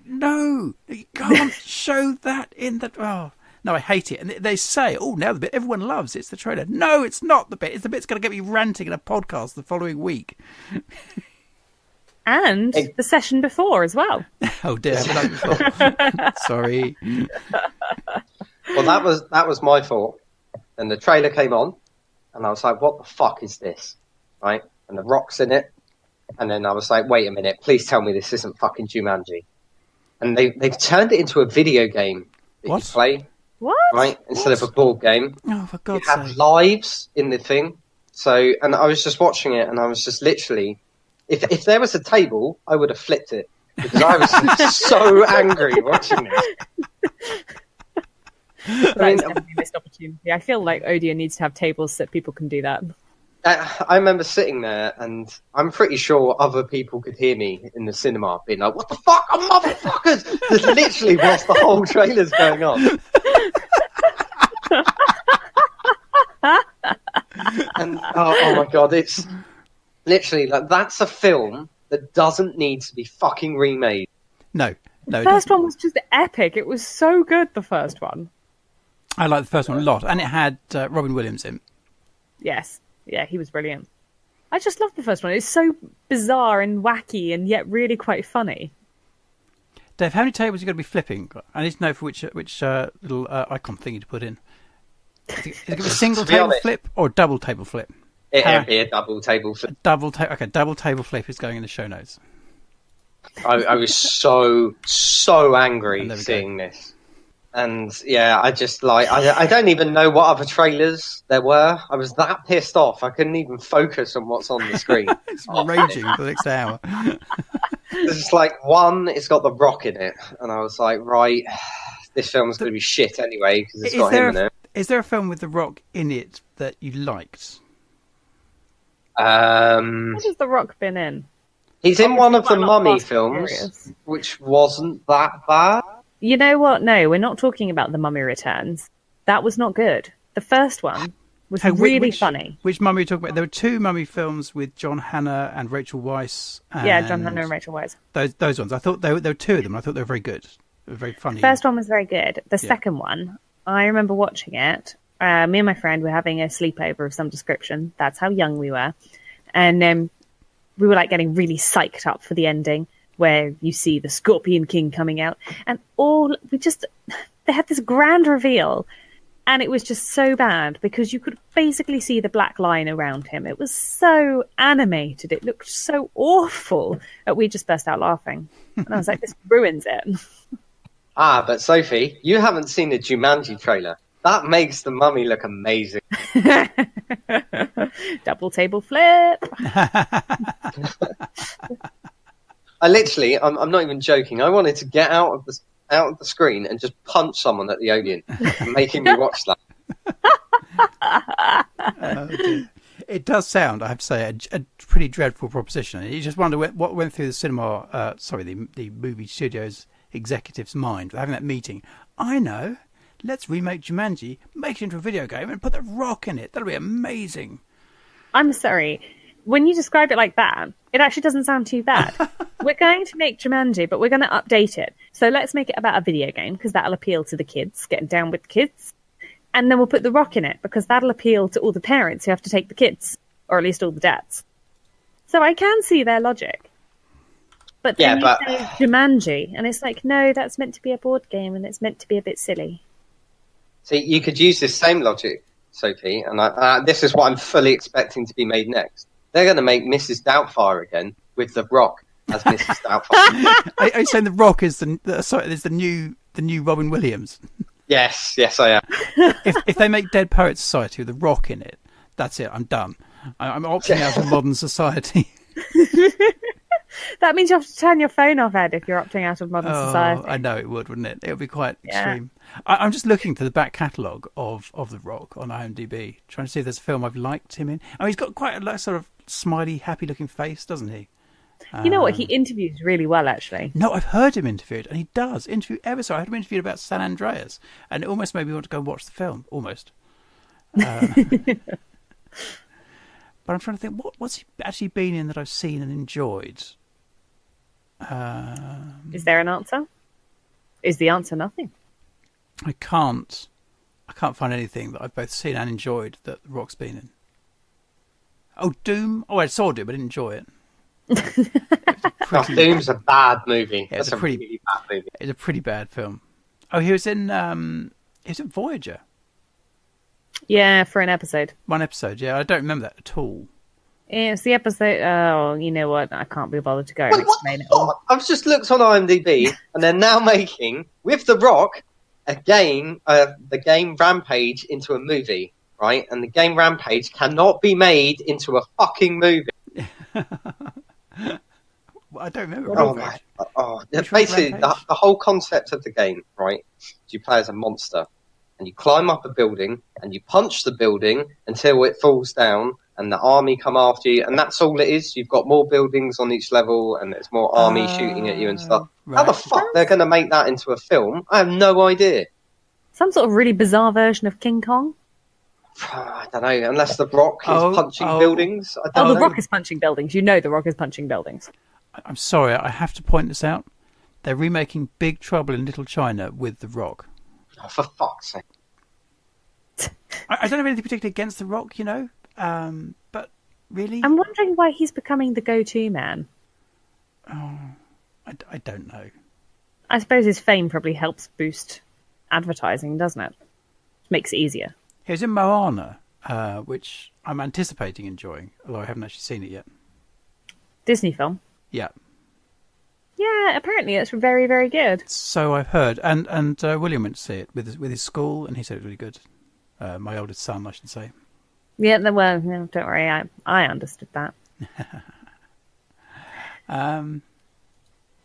No, you can't show that in the... Oh, no, I hate it. And they say, now the bit everyone loves, it's the trailer. No, it's not the bit. It's the bit's going to get me ranting in a podcast the following week. And the session before as well. Oh dear, I've done that before. Sorry. Well, that was my fault. And the trailer came on, and I was like, "What the fuck is this?" Right? And the Rock's in it, and then I was like, "Wait a minute! Please tell me this isn't fucking Jumanji." And they've turned it into a video game that you play. What? Right? Instead of a board game. Oh, for God's sake! You have lives in the thing. So, and I was just watching it, and I was just literally. If there was a table, I would have flipped it because I was so angry watching this. That's definitely a missed opportunity. I feel like Odeon needs to have tables so that people can do that. I remember sitting there, and I'm pretty sure other people could hear me in the cinema being like, "What the fuck, motherfuckers!" That's literally whilst the whole trailer's going on. And oh my God, it's. Literally, that's a film that doesn't need to be fucking remade. No. The first one was just epic. It was so good, the first one. I like the first one a lot. And it had Robin Williams in. Yes. Yeah, he was brilliant. I just love the first one. It's so bizarre and wacky and yet really quite funny. Dave, how many tables are you going to be flipping? I need to know for which little icon thingy to put in. Is it a single table flip or a double table flip? It'd be a double table flip. Double table flip is going in the show notes. I was so angry seeing this. And yeah, I just I don't even know what other trailers there were. I was that pissed off. I couldn't even focus on what's on the screen. It's raging for the next hour. There's one, it's got The Rock in it. And I was like, right, this film's going to be shit anyway because it's got him in it. Is there a film with The Rock in it that you liked? What has The Rock been in? He's in one of the Mummy films, which wasn't that bad. You know what? No, we're not talking about The Mummy Returns. That was not good. The first one was really funny. Which Mummy are you talking about? There were two Mummy films with John Hannah and Rachel Weisz. Yeah, John Hannah and Rachel Weisz. Those ones. I thought there were two of them. I thought they were very good. They were very funny. The first one was very good. The second one, I remember watching it. Me and my friend were having a sleepover of some description. That's how young we were. And we were getting really psyched up for the ending where you see the Scorpion King coming out. And they had this grand reveal. And it was just so bad because you could basically see the black line around him. It was so animated. It looked so awful that we just burst out laughing. And I was like, this ruins it. But Sophie, you haven't seen the Jumanji trailer. That makes the Mummy look amazing. Double table flip. I'm not even joking. I wanted to get out of the screen and just punch someone at the Odeon, making me watch that. It does sound, I have to say, a pretty dreadful proposition. You just wonder what went through the cinema, the movie studio's executive's mind having that meeting. I know. Let's remake Jumanji, make it into a video game, and put The Rock in it. That'll be amazing. I'm sorry. When you describe it like that, it actually doesn't sound too bad. We're going to make Jumanji, but we're going to update it. So let's make it about a video game, because that'll appeal to the kids, getting down with the kids. And then we'll put The Rock in it, because that'll appeal to all the parents who have to take the kids, or at least all the dads. So I can see their logic. But then you say Jumanji, and it's like, no, that's meant to be a board game, and it's meant to be a bit silly. See, you could use this same logic, Sophie, and this is what I'm fully expecting to be made next. They're going to make Mrs. Doubtfire again with The Rock as Mrs. Doubtfire. Are you saying The Rock is the new Robin Williams? Yes, I am. If they make Dead Poets Society with The Rock in it, that's it. I'm done. I'm opting out of modern society. That means you have to turn your phone off, Ed, if you're opting out of modern society. I know it would, wouldn't it? It would be quite extreme. I'm just looking to the back catalogue of The Rock on IMDb, trying to see if there's a film I've liked him in. Oh, he's got quite a sort of smiley, happy-looking face, doesn't he? You know what? He interviews really well, actually. No, I've heard him interviewed, and he does interview ever so. I had him interviewed about San Andreas, and it almost made me want to go and watch the film, almost. But I'm trying to think, what's he actually been in that I've seen and enjoyed? Is there an answer? Is the answer nothing? I can't find anything that I've both seen and enjoyed that The Rock's been in. Oh, Doom. Oh, I saw Doom, but I didn't enjoy it. Doom's a bad movie. Yeah, That's a really bad movie. It's a pretty bad film. Oh, he was in Voyager. Yeah, for an episode. One episode, yeah. I don't remember that at all. It's the episode. Oh, you know what? I can't be bothered to go and explain it all. I've just looked on IMDb, and they're now making, with The Rock, a game, the game Rampage, into a movie, right? And the game Rampage cannot be made into a fucking movie. Well, I don't remember. Basically, the whole concept of the game, right? You play as a monster, and you climb up a building, and you punch the building until it falls down, and the army come after you, and that's all it is. You've got more buildings on each level, and there's more army shooting at you and stuff. Right. How the fuck they're going to make that into a film? I have no idea. Some sort of really bizarre version of King Kong? I don't know, unless The Rock is punching buildings. I don't know. The Rock is punching buildings. You know The Rock is punching buildings. I'm sorry, I have to point this out. They're remaking Big Trouble in Little China with The Rock. Oh, for fuck's sake. I don't have anything particularly against The Rock, you know, but really? I'm wondering why he's becoming the go-to man. Oh, I don't know. I suppose his fame probably helps boost advertising, doesn't it? Makes it easier. He was in Moana, which I'm anticipating enjoying, although I haven't actually seen it yet. Disney film. Yeah. Yeah, apparently it's very, very good. So I've heard, and William went to see it with his school, and he said it was really good. My oldest son, I should say. Yeah, well, no, don't worry, I understood that.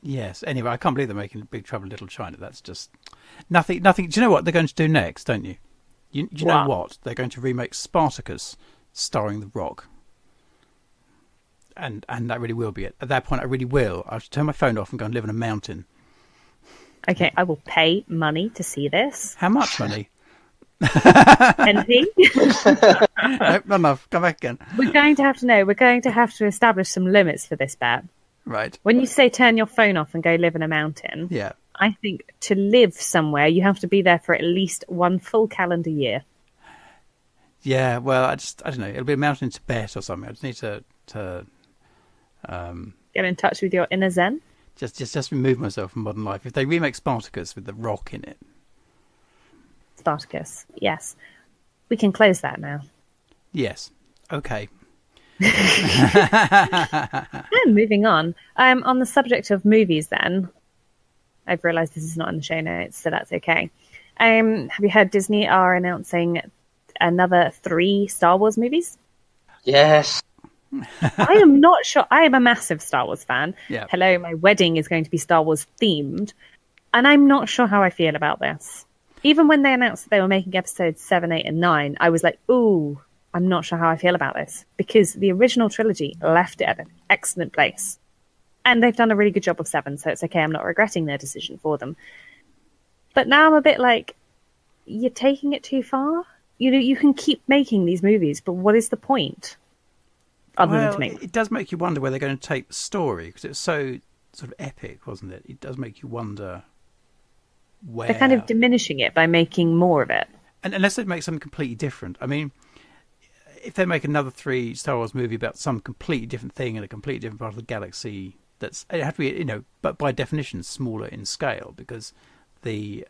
Yes. Anyway, I can't believe they're making Big Trouble in Little China. That's just nothing. Do you know what they're going to do next? Don't you? Do you know what they're going to remake? Spartacus, starring The Rock. And that really will be it. At that point, I really will. I'll turn my phone off and go and live in a mountain. Okay, I will pay money to see this. How much money? NP? Nope, not enough. Come back again. We're going to have to establish some limits for this bet. Right. When you say turn your phone off and go live in a mountain, Yeah. I think to live somewhere, you have to be there for at least one full calendar year. Yeah, well, I don't know. It'll be a mountain in Tibet or something. I just need to get in touch with your inner Zen. Just remove myself from modern life. If they remake Spartacus with The Rock in it. Spartacus, yes. We can close that now. Yes. Okay. And moving on. On the subject of movies then, I've realised this is not in the show notes, so that's okay. Have you heard Disney are announcing another 3 Star Wars movies? Yes. I am not sure. I am a massive Star Wars fan. Yeah. Hello, my wedding is going to be Star Wars themed, and I'm not sure how I feel about this. Even when they announced that they were making episodes 7, 8, and 9, I was like, ooh, I'm not sure how I feel about this, because the original trilogy left it at an excellent place. And they've done a really good job of 7, so it's okay. I'm not regretting their decision for them. But now I'm a bit like, you're taking it too far? You know, you can keep making these movies, but what is the point? It does make you wonder where they're going to take the story, because it's so sort of epic, wasn't it? It does make you wonder where... They're kind of diminishing it by making more of it. And unless they make something completely different. I mean, if they make another 3 Star Wars movie about some completely different thing in a completely different part of the galaxy, it had to be, but by definition smaller in scale, because the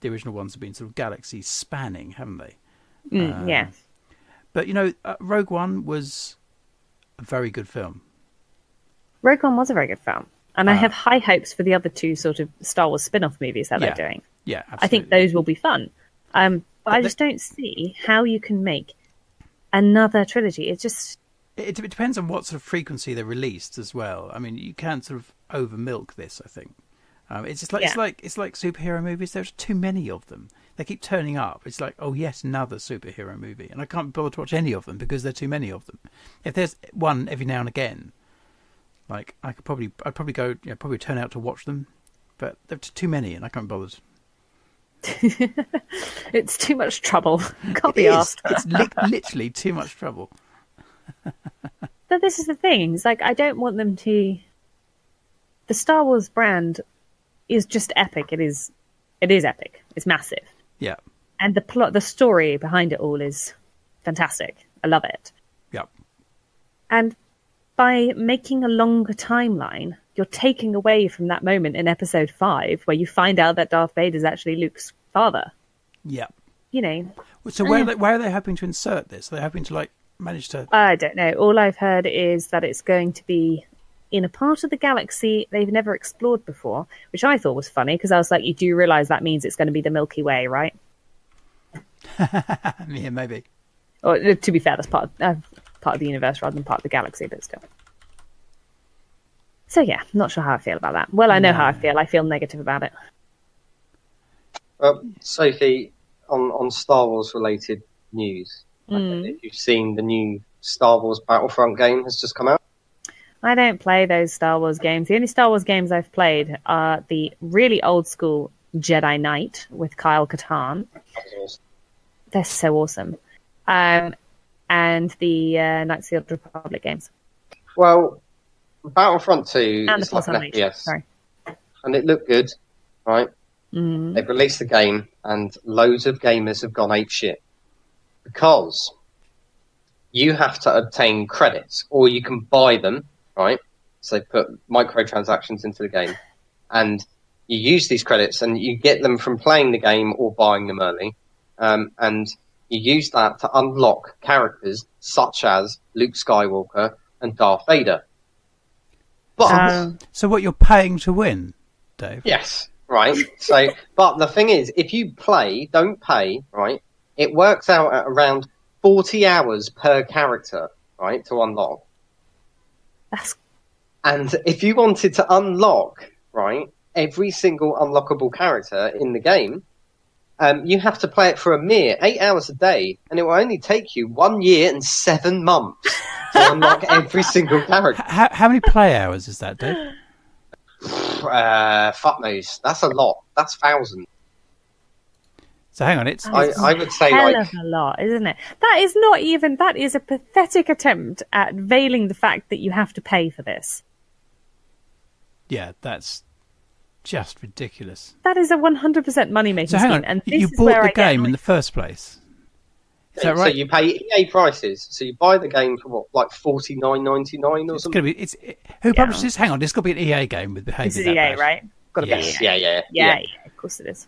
original ones have been sort of galaxy spanning, haven't they? Yeah. But Rogue One was a very good film. Rogue One was a very good film. And I have high hopes for the other 2 sort of Star Wars spin-off movies that they're doing. Yeah, absolutely. I think those will be fun. But I just don't see how you can make another trilogy. It depends on what sort of frequency they're released as well. I mean, you can sort of over milk this, I think. It's just like it's like superhero movies. There's too many of them. They keep turning up. It's like, oh yes, another superhero movie, and I can't bother to watch any of them because there are too many of them. If there's one every now and again, like I'd probably go, probably turn out to watch them, but there are too many, and I can't bother. It's too much trouble. Can't be asked. It's literally too much trouble. But this is the thing. It's like I don't want them to. The Star Wars brand is just epic. It is epic. It's massive. Yeah. And the plot, the story behind it all is fantastic. I love it. Yeah. And by making a longer timeline, you're taking away from that moment in episode 5 where you find out that Darth Vader is actually Luke's father. Yeah. So where are they hoping to insert this? Are they hoping to manage to... I don't know. All I've heard is that it's going to be in a part of the galaxy they've never explored before, which I thought was funny because I was like, you do realise that means it's going to be the Milky Way, right? Yeah, maybe. Or to be fair, that's part of the universe rather than part of the galaxy, but still. So yeah, not sure how I feel about that. Well, I know how I feel. I feel negative about it. Sophie, on Star Wars related news, I don't know if you've seen the new Star Wars Battlefront game has just come out. I don't play those Star Wars games. The only Star Wars games I've played are the really old school Jedi Knight with Kyle Katarn. Awesome. They're so awesome. And the Knights of the Old Republic games. Well, Battlefront 2 and is the like Force an Unleashed. FPS. Sorry. And it looked good, right? Mm. They've released the game and loads of gamers have gone ape shit. Because you have to obtain credits or you can buy them, right? So they put microtransactions into the game and you use these credits and you get them from playing the game or buying them early. And you use that to unlock characters such as Luke Skywalker and Darth Vader. But So what, you're paying to win, Dave? yes, right. So, but the thing is, if you don't pay, right, it works out at around 40 hours per character, right, to unlock. And if you wanted to unlock, right, every single unlockable character in the game, you have to play it for a mere 8 hours a day, and it will only take you 1 year and 7 months to unlock every single character. How many play hours is that, Dave? Fuck knows. That's a lot. That's thousands. So hang on, I would say hell like of a lot, isn't it? That is not even. That is a pathetic attempt at veiling the fact that you have to pay for this. yeah, that's just ridiculous. That is a 100% money-making So hang scheme. on, And this you is bought where the I get game in annoyed. the first place. Is that so right? you pay EA prices. So you buy the game for what, like $49.99 or It's something. gonna be. Who published this? Hang on, this got to be an EA game with behaviour. This is that EA, bad. right? Got to Yes. be EA. Yeah. Yeah, of course it is.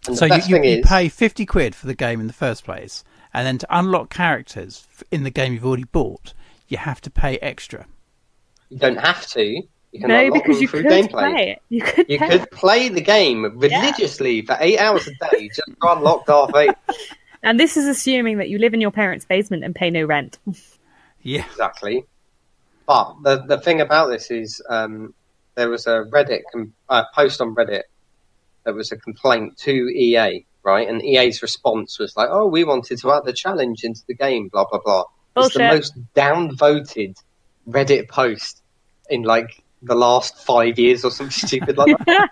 And So the best you thing is, pay 50 quid for the game in the first place, and then to unlock characters in the game you've already bought, you have to pay extra. you don't have to. You can No, unlock because them you through could gameplay. play it. You could You play could it. play the game religiously for 8 hours a day just to unlock Darth Vader. And this is assuming that you live in your parents' basement and pay no rent. Yeah. Exactly. But the thing about this is there was a Reddit post on Reddit. There was a complaint to EA, right? And EA's response was like, "Oh, we wanted to add a challenge into the game, blah blah blah." It's the Bullshit. most downvoted Reddit post in like the last 5 years or something stupid like that.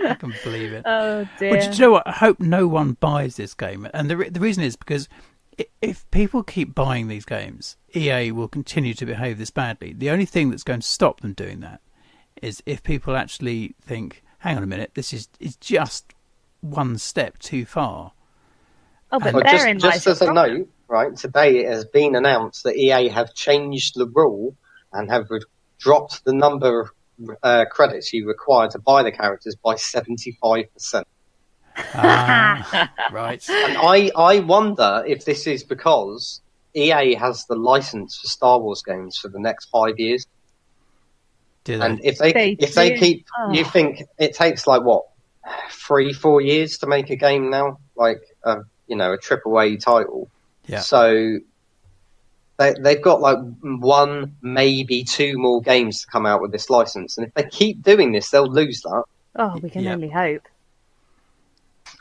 I can believe it. Oh dear. Well, do you know what? I hope no one buys this game. And the reason is because if people keep buying these games, EA will continue to behave this badly. The only thing that's going to stop them doing that is if people actually think, hang on a minute, this is just one step too far. Oh, but Well, therein just lies as a the problem. note, right, today it has been announced that EA have changed the rule and have dropped the number of credits you require to buy the characters by 75%. Right. And I wonder if this is because EA has the license for Star Wars games for the next 5 years. Do they? And if they do. keep, Oh. you think it takes like what, 3-4 years to make a game now, like a AAA title. Yeah. So they've got like 1, maybe 2 more games to come out with this license, and if they keep doing this, they'll lose that. Oh, we can Yeah. only hope.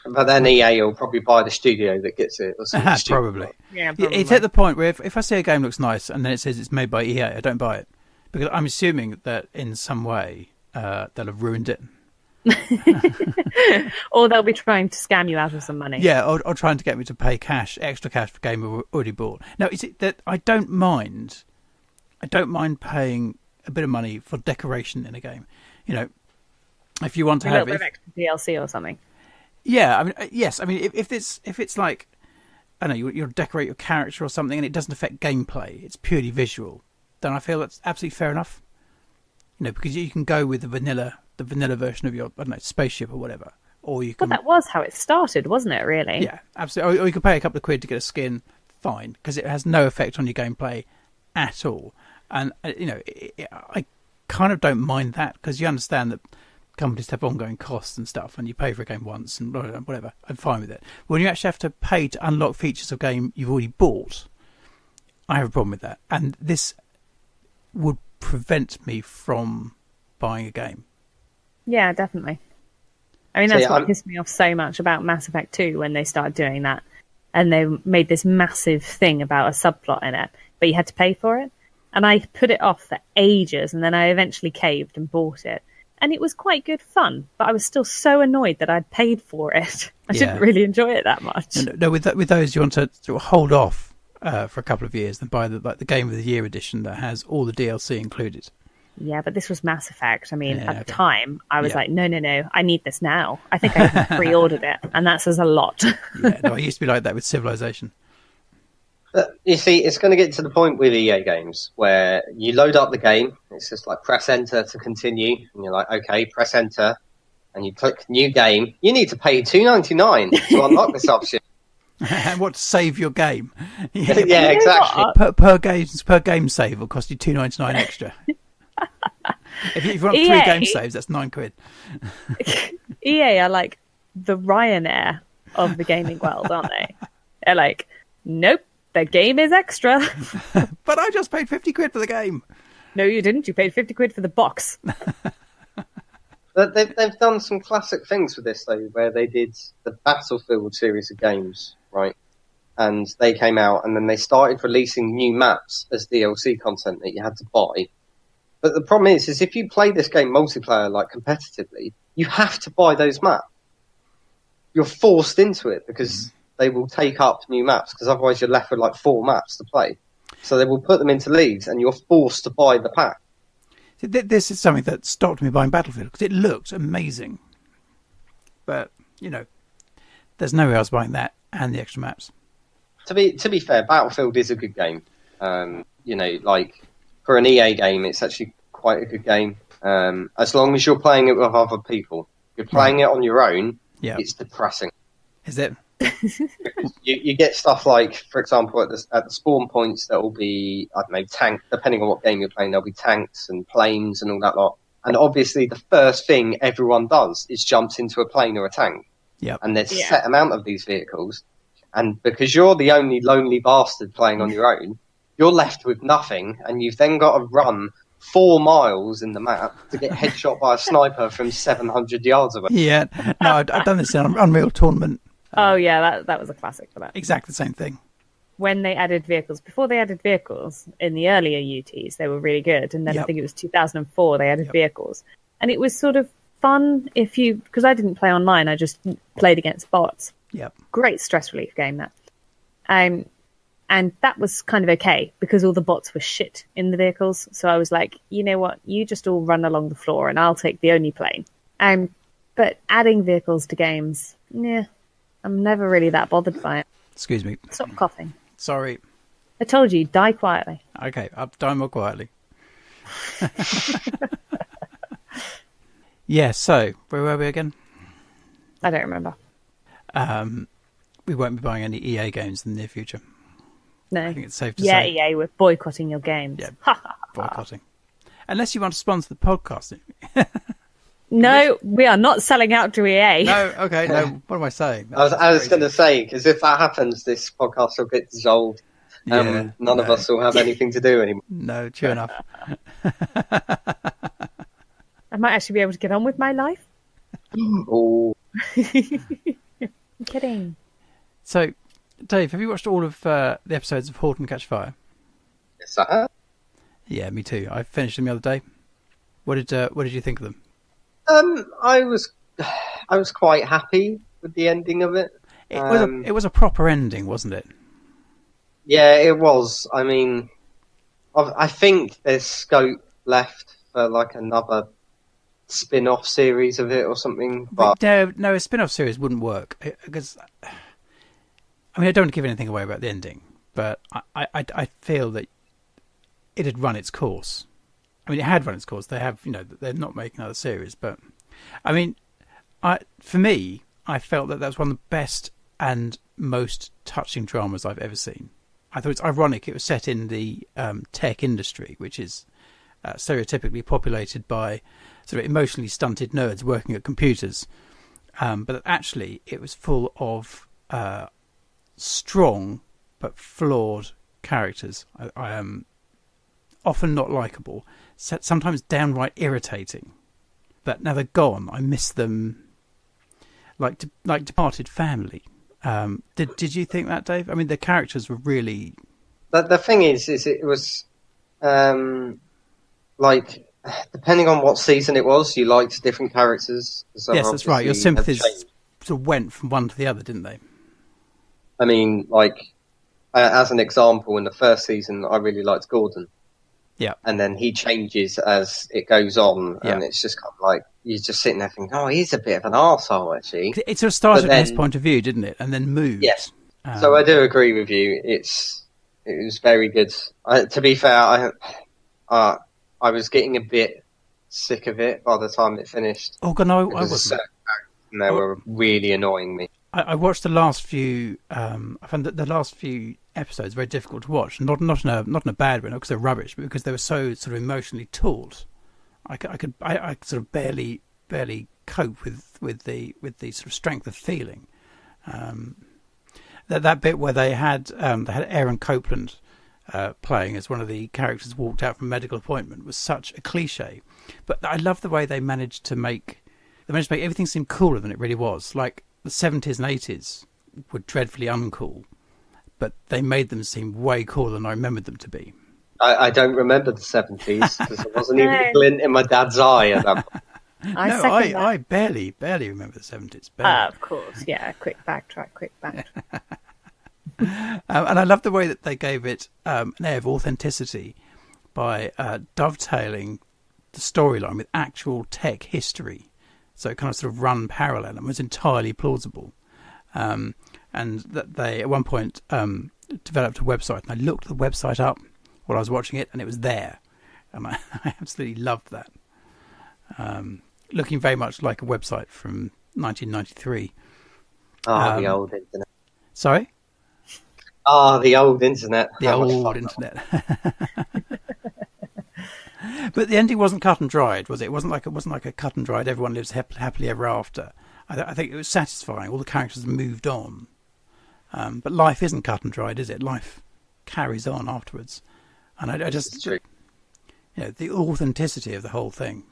But then EA will probably buy the studio that gets it. Or something stupid. Probably. Yeah, It's at the point where if I see a game looks nice and then it says it's made by EA, I don't buy it. Because I'm assuming that in some way they'll have ruined it. Or they'll be trying to scam you out of some money. Yeah, or trying to get me to pay extra cash for a game I've already bought. Now, is it that I don't mind paying a bit of money for decoration in a game. You know, if you want to A have little bit of extra DLC or something. Yeah, I mean, yes. I mean, if it's like, I don't know, you'll decorate your character or something, and it doesn't affect gameplay, it's purely visual, then I feel that's absolutely fair enough. You know, because you can go with the vanilla version of your, I don't know, spaceship or whatever, or you Well, can. that was how it started, wasn't it? Really? Yeah, absolutely. Or you can pay a couple of quid to get a skin, fine, because it has no effect on your gameplay at all. And you know, I kind of don't mind that because you understand that companies have ongoing costs and stuff, and you pay for a game once and whatever. I'm fine with it. When you actually have to pay to unlock features of a game you've already bought, I have a problem with that, and this would prevent me from buying a game. Yeah, definitely. I mean, that's See, what pissed me off so much about Mass Effect 2 when they started doing that. And they made this massive thing about a subplot in it, but you had to pay for it. And I put it off for ages, and then I eventually caved and bought it. And it was quite good fun, but I was still so annoyed that I'd paid for it. I Yeah. didn't really enjoy it that much. No, with those, you want to sort of hold off for a couple of years and buy the Game of the Year edition that has all the DLC included. Yeah, but this was Mass Effect. I mean, Yeah, at the okay. time, I was Yeah. like, no, I need this now. I think I even pre-ordered it, and that says a lot. Yeah, no, I used to be like that with Civilization. But you see, it's going to get to the point with EA games where you load up the game, it's just like press enter to continue, and you're like, okay, press enter, and you click new game. You need to pay $2.99 to unlock this option. And what to save your game? Yeah, exactly. Per game save will cost you $2.99 extra. If you want 3 game saves, that's £9. EA are like the Ryanair of the gaming world, aren't they? They're like, nope, the game is extra. But I just paid £50 for the game. No, you didn't. You paid £50 for the box. But they've done some classic things with this, though, where they did the Battlefield series of games, right? And they came out, and then they started releasing new maps as DLC content that you had to buy. But the problem is if you play this game multiplayer, like competitively, you have to buy those maps. You're forced into it because they will take up new maps, because otherwise you're left with like 4 maps to play. So they will put them into leagues, and you're forced to buy the pack. This is something that stopped me buying Battlefield, because it looked amazing. But, there's no way I was buying that and the extra maps. To be fair, Battlefield is a good game. Like for an EA game, it's actually quite a good game. As long as you're playing it with other people. If you're playing it on your own, it's depressing. Is it? You get stuff like, for example, at the spawn points, there will be, I don't know, tank. Depending on what game you're playing, there'll be tanks and planes and all that lot. And obviously, the first thing everyone does is jumps into a plane or a tank. Yep. And there's a set amount of these vehicles. And because you're the only lonely bastard playing on your own, you're left with nothing, and you've then got to run 4 miles in the map to get headshot by a sniper from 700 yards away. Yeah, no, I've done this in Unreal Tournament. Oh yeah, that was a classic for that. Exactly the same thing. When they added vehicles, before they added vehicles in the earlier UTs, they were really good, and then I think it was 2004 they added vehicles, and it was sort of fun because I didn't play online, I just played against bots. Yep. Great stress relief game that. And that was kind of okay because all the bots were shit in the vehicles. So I was like, you know what? You just all run along the floor and I'll take the only plane. But adding vehicles to games, I'm never really that bothered by it. Excuse me. Stop coughing. Sorry. I told you, die quietly. Okay, I'll die more quietly. Yeah, so, where were we again? I don't remember. We won't be buying any EA games in the near future. No. I think it's safe to say. EA, we're boycotting your games. Yeah, boycotting. Unless you want to sponsor the podcast. No, we are not selling out to EA. No, okay, no. What am I saying? I was going to say, because if that happens, this podcast will get dissolved. None of us will have anything to do anymore. No, true enough. I might actually be able to get on with my life. Oh. I'm kidding. So, Dave, have you watched all of the episodes of Halt and Catch Fire? Yes, I have. Yeah, me too. I finished them the other day. What did you think of them? I was quite happy with the ending of it. It was a proper ending, wasn't it? Yeah, it was. I mean, I think there's scope left for like another spin-off series of it or something. But no, a spin-off series wouldn't work because I mean I don't want to give anything away about the ending, but I feel that it had run its course. I mean, it had run its course. They have, they're not making another series, but I mean, for me, I felt that was one of the best and most touching dramas I've ever seen. I thought it's ironic it was set in the tech industry, which is stereotypically populated by sort of emotionally stunted nerds working at computers, but actually it was full of strong but flawed characters. I am often not likable, sometimes downright irritating. But now they're gone, I miss them like departed family. Did you think that, Dave? I mean, the characters were really... The thing is it was like, depending on what season it was, you liked different characters. Yes, that's right. Your sympathies sort of went from one to the other, didn't they? I mean, like, as an example, in the first season, I really liked Gordon. Yeah. And then he changes as it goes on, and it's just kind of like, you're just sitting there thinking, oh, he's a bit of an arsehole, actually. It sort of started from his point of view, didn't it? And then moved. Yes. So I do agree with you. It was very good. To be fair, I was getting a bit sick of it by the time it finished. Oh, God, no, I wasn't. Certain characters in there were really annoying me. I watched the last few. I found that the last few episodes very difficult to watch. Not in a bad way, not because they're rubbish, but because they were so sort of emotionally taut. I sort of barely cope with the sort of strength of feeling. That bit where they had Aaron Copland playing as one of the characters walked out from a medical appointment was such a cliche, but I love the way they managed to make everything seem cooler than it really was. Like the 70s and 80s were dreadfully uncool, but they made them seem way cooler than I remembered them to be. I don't remember the 70s because there wasn't even a glint in my dad's eye at that point. I barely remember the 70s. Of course, yeah. Quick backtrack. And I love the way that they gave it an air of authenticity by dovetailing the storyline with actual tech history. So it kind of sort of run parallel and was entirely plausible. And that they, at one point, developed a website. And I looked the website up while I was watching it, and it was there. And I absolutely loved that. Looking very much like a website from 1993. The old internet. Sorry? The old internet. The old internet. But the ending wasn't cut and dried, was it? It wasn't like a cut and dried. Everyone lives happily ever after. I think it was satisfying. All the characters moved on, but life isn't cut and dried, is it? Life carries on afterwards, and I just, the authenticity of the whole thing,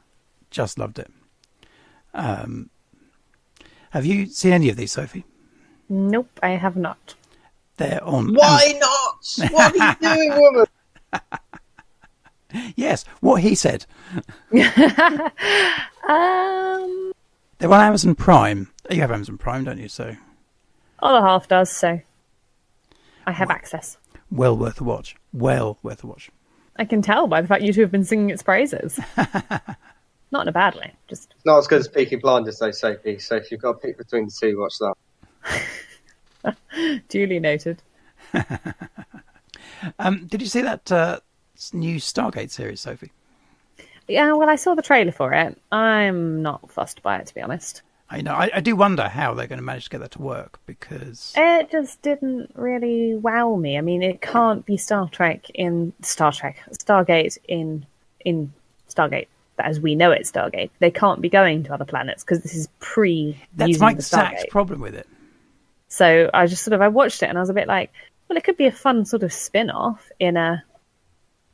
just loved it. Have you seen any of these, Sophie? Nope, I have not. They're on. Why not? What are you doing, woman? Yes, what he said. They're on Amazon Prime. You have Amazon Prime, don't you? So Other half does, so I have access. Well worth a watch. I can tell by the fact you two have been singing its praises. Not in a bad way. Just It's not as good as Peaky Blinders, though, Sophie. So if you've got to pick between the two, watch that. duly noted. Did you see that new Stargate series, Sophie? Yeah, well, I saw the trailer for it. I'm not fussed by it, to be honest. I do wonder how they're going to manage to get that to work, because It just didn't really wow me. I mean, it can't be Stargate in Stargate, as we know it, Stargate. They can't be going to other planets because this is that's using Mike the Sachs' Stargate. problem with it. So I just I watched it and I was a bit like, well, it could be a fun sort of spin-off in a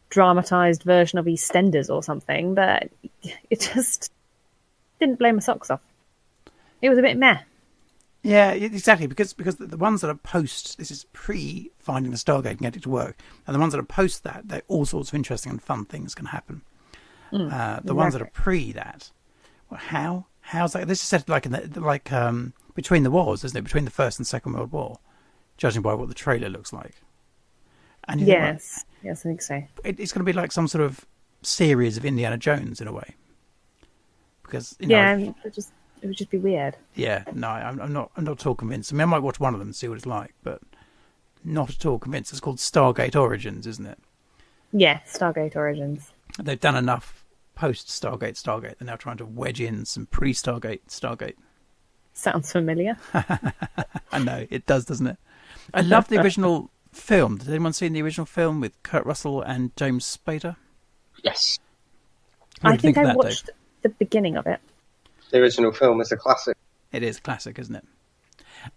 dramatized version of EastEnders or something, but it just didn't blow my socks off. It was a bit meh. Yeah, exactly, because the ones that are post, this is pre-finding the Stargate and getting it to work, and the ones that are post that, all sorts of interesting and fun things can happen. The ones that are pre that, well, how's that? This is set like between the wars, isn't it? Between the First and Second World War, judging by what the trailer looks like. And you Yes, I think so. it's going to be like some sort of series of Indiana Jones in a way, because it would just be weird. Yeah, no, I'm not at all convinced. I mean, I might watch one of them and see what it's like, but not at all convinced. It's called Stargate Origins, isn't it? Yeah, Stargate Origins. They've done enough post-Stargate. They're now trying to wedge in some pre-Stargate. Sounds familiar. I know, it does, doesn't it? I love the original film. Did anyone see the original film with Kurt Russell and James Spader? Yes. What I did you think of I that, watched Dave? the beginning of it. The original film is a classic. It is a classic, isn't it?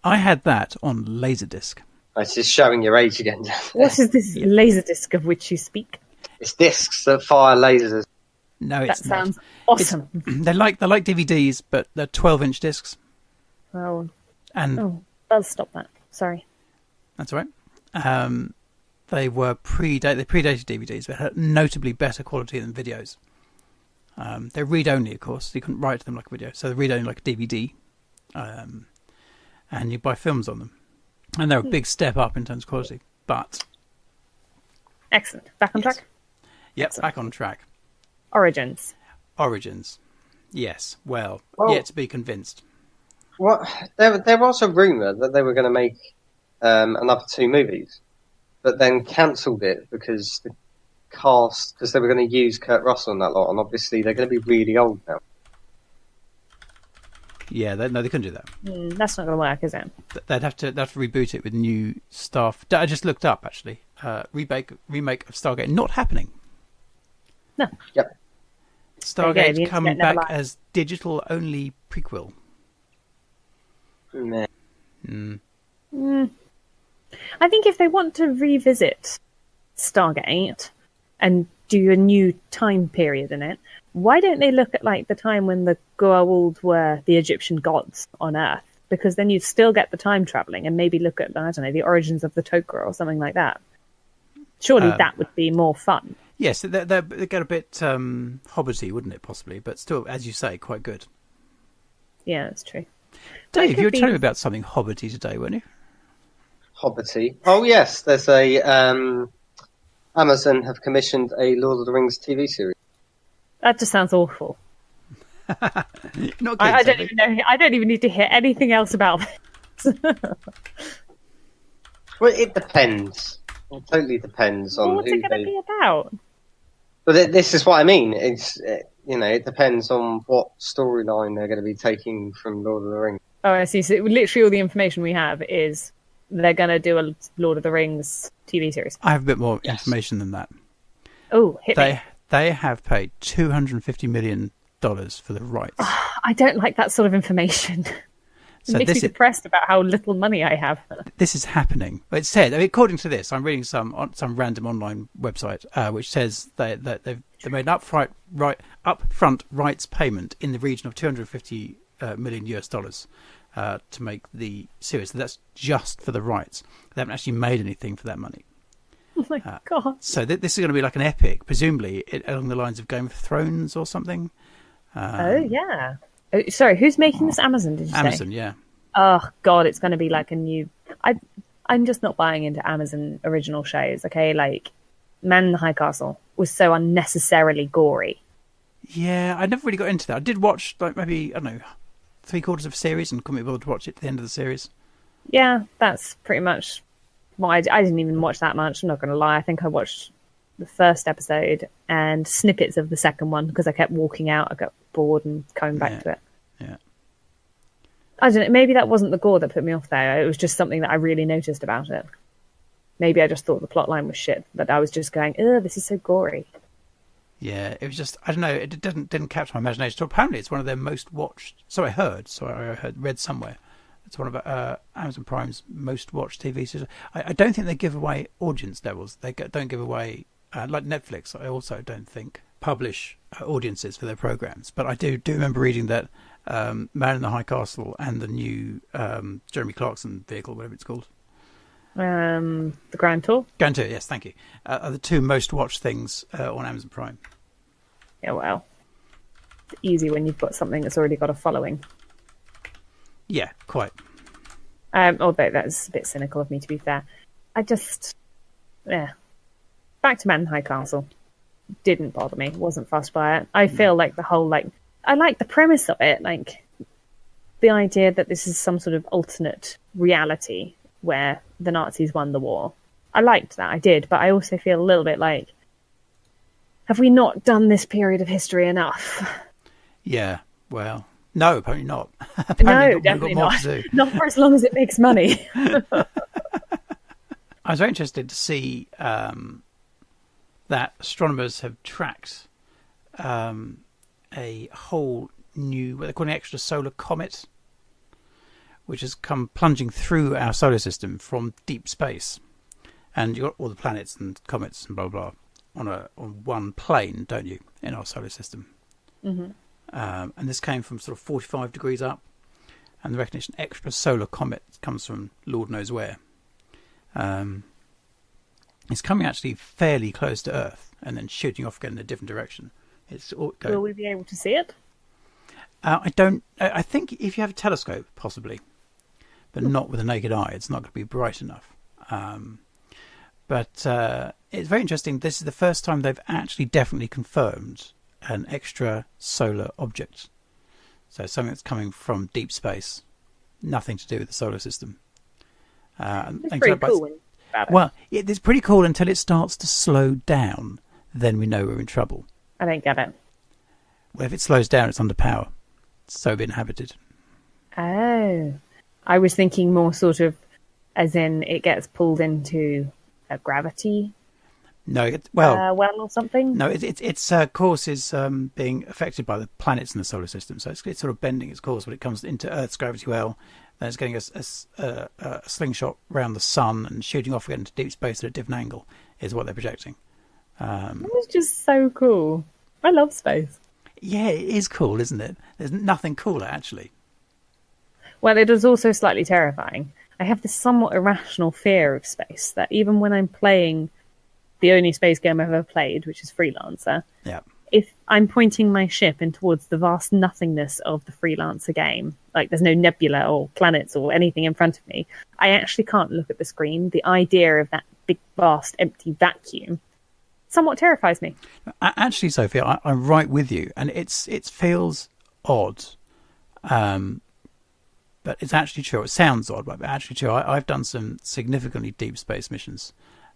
I had that on Laserdisc. It's just showing your age again. What is this laserdisc of which you speak? It's discs that fire lasers. No, That it's not. sounds awesome. They're like DVDs, but they're 12-inch discs. Oh, And Buzz, stop that. Sorry. that's all right. They predated DVDs, but had notably better quality than videos. They're read-only, of course. You couldn't write to them like a video, so they're read-only like a DVD. And you buy films on them. And they're a big step up in terms of quality. But Excellent. Back on track? yep, back on track. Origins. Yes, well, Well- yet to be convinced. What? There was a rumour that they were going to make another 2 movies, but then cancelled it because the cast, because they were going to use Kurt Russell and that lot, and obviously they're going to be really old now. Yeah, no, they couldn't do that. That's not going to work, is it? They'd have to reboot it with new staff. I just looked up, actually. Remake of Stargate not happening. No. Yep. Stargate coming back as digital-only prequel. Meh. I think if they want to revisit Stargate and do a new time period in it, why don't they look at like the time when the Goa'uld were the Egyptian gods on Earth? Because then you'd still get the time traveling, and maybe look at, I don't know, the origins of the Tok'ra or something like that. Surely that would be more fun. Yes, they get a bit hobbity, wouldn't it, possibly? But still, as you say, quite good. Yeah, that's true. Dave, you were telling me about something hobbity today, weren't you? Hobbity. Oh yes, there's a Amazon have commissioned a Lord of the Rings TV series. That just sounds awful. Not good, I don't even know. I don't even need to hear anything else about this. Well, it depends. It totally depends on what's who it going to be about? But this is what I mean. It depends on what storyline they're going to be taking from Lord of the Rings. Oh, I see. So literally all the information we have is they're going to do a Lord of the Rings TV series. I have a bit more information than that. Oh, hit me. They have paid $250 million for the rights. I don't like that sort of information. It makes me depressed about how little money I have. This is happening. It said, according to this, I'm reading some random online website which says that they've made an upfront rights payment in the region of $250 million US to make the series. So that's just for the rights. They haven't actually made anything for that money. Oh my God. So this is going to be like an epic, presumably along the lines of Game of Thrones or something. Oh, yeah. Oh, sorry, who's making this? Amazon, did you say? Amazon, yeah. Oh, God, it's going to be like a new... I'm just not buying into Amazon original shows, okay? Like, Man in the High Castle was so unnecessarily gory. Yeah, I never really got into that. I did watch, like, maybe, I don't know, 3/4 of a series and couldn't be bothered to watch it to the end of the series. Yeah, that's pretty much... Well, I didn't even watch that much, I'm not going to lie. I think I watched the first episode and snippets of the second one because I kept walking out. I got bored and coming back to it. Yeah. I don't know. Maybe that wasn't the gore that put me off there. It was just something that I really noticed about it. Maybe I just thought the plot line was shit, but I was just going, "Ugh, this is so gory." Yeah, it was just, I don't know, it didn't capture my imagination. So apparently it's one of their most watched, read somewhere. It's one of Amazon Prime's most watched TV series. I don't think they give away audience levels. They don't give away, like Netflix, I also don't think publish audiences for their programs. But I do remember reading that Man in the High Castle and the new Jeremy Clarkson vehicle, whatever it's called. The Grand Tour? Grand Tour, yes, thank you. Are the two most watched things on Amazon Prime. Yeah, well, it's easy when you've got something that's already got a following. Yeah, quite. Although that's a bit cynical of me, to be fair. Back to Man in High Castle. Didn't bother me. Wasn't fussed by it. I feel like the whole, I like the premise of it. Like, the idea that this is some sort of alternate reality where the Nazis won the war. I liked that, I did. But I also feel a little bit like, have we not done this period of history enough? Yeah, well... No, apparently not. No, definitely not. Not for as long as it makes money. I was very interested to see that astronomers have tracked a whole new, what they call an extrasolar comet, which has come plunging through our solar system from deep space. And you've got all the planets and comets and blah, blah, blah on one plane, don't you, in our solar system? Mm-hmm. And this came from sort of 45 degrees up, and the recognition extrasolar comet comes from Lord knows where. It's coming actually fairly close to Earth and then shooting off again in a different direction. Will we be able to see it? I think if you have a telescope, possibly, but not with a naked eye. It's not going to be bright enough. But it's very interesting. This is the first time they've actually definitely confirmed an extrasolar object. So something that's coming from deep space, nothing to do with the solar system. It's pretty cool. Well, it's pretty cool until it starts to slow down. Then we know we're in trouble. I don't get it. Well, if it slows down, it's under power. So inhabited. Oh, I was thinking more sort of as in it gets pulled into a gravity No, well or something. no, its course is being affected by the planets in the solar system, so it's sort of bending its course when it comes into Earth's gravity well. Then it's getting a slingshot around the sun and shooting off again into deep space at a different angle is what they're projecting. It was just so cool. I love space. Yeah, it is cool, isn't it? There's nothing cooler, actually. Well, it is also slightly terrifying. I have this somewhat irrational fear of space that even when I'm playing the only space game I've ever played, which is Freelancer, Yeah. if I'm pointing my ship in towards the vast nothingness of the Freelancer game, like there's no nebula or planets or anything in front of me, I actually can't look at the screen. The idea of that big, vast, empty vacuum somewhat terrifies me. Actually, Sophie, I'm right with you, and it feels odd, but it's actually true. It sounds odd, but actually true. I've done some significantly deep space missions.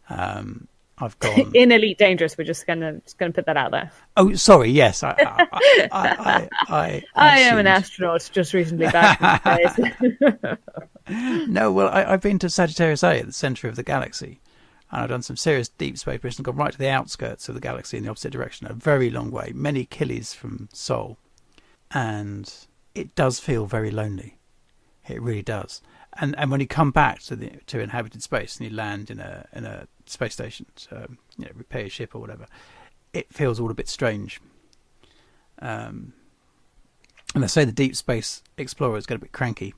I've gone In Elite Dangerous. We're just gonna put that out there. Oh, sorry. Yes, I am an astronaut just recently back from space. No, well, I've been to Sagittarius A at the centre of the galaxy, and I've done some serious deep space missions. Gone right to the outskirts of the galaxy in the opposite direction, a very long way, many killies from Sol, and it does feel very lonely. It really does. And when you come back to inhabited space and you land in a space station to repair your ship or whatever, it feels all a bit strange. And they say the deep space explorers get a bit cranky,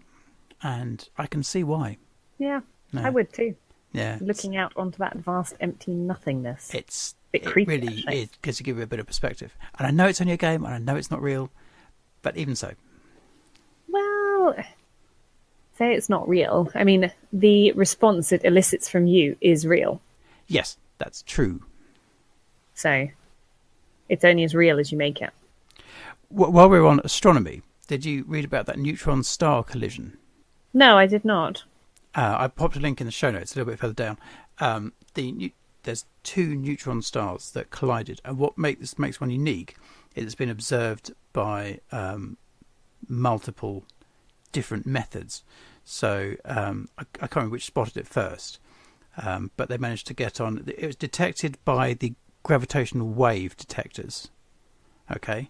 and I can see why. Yeah, No. I would too. Yeah, Looking out onto that vast empty nothingness. it creepy, really actually. is, because you give you a bit of perspective. And I know it's only a game, and I know it's not real, but even so. Well, say it's not real. I mean, the response it elicits from you is real. Yes, that's true. So it's only as real as you make it. While we're on astronomy, did you read about that neutron star collision? No, I did not. I popped a link in the show notes a little bit further down. There's two neutron stars that collided, and what makes one unique is it's been observed by multiple different methods. So I can't remember which spotted it first, but they managed to get on. It was detected by the gravitational wave detectors, okay,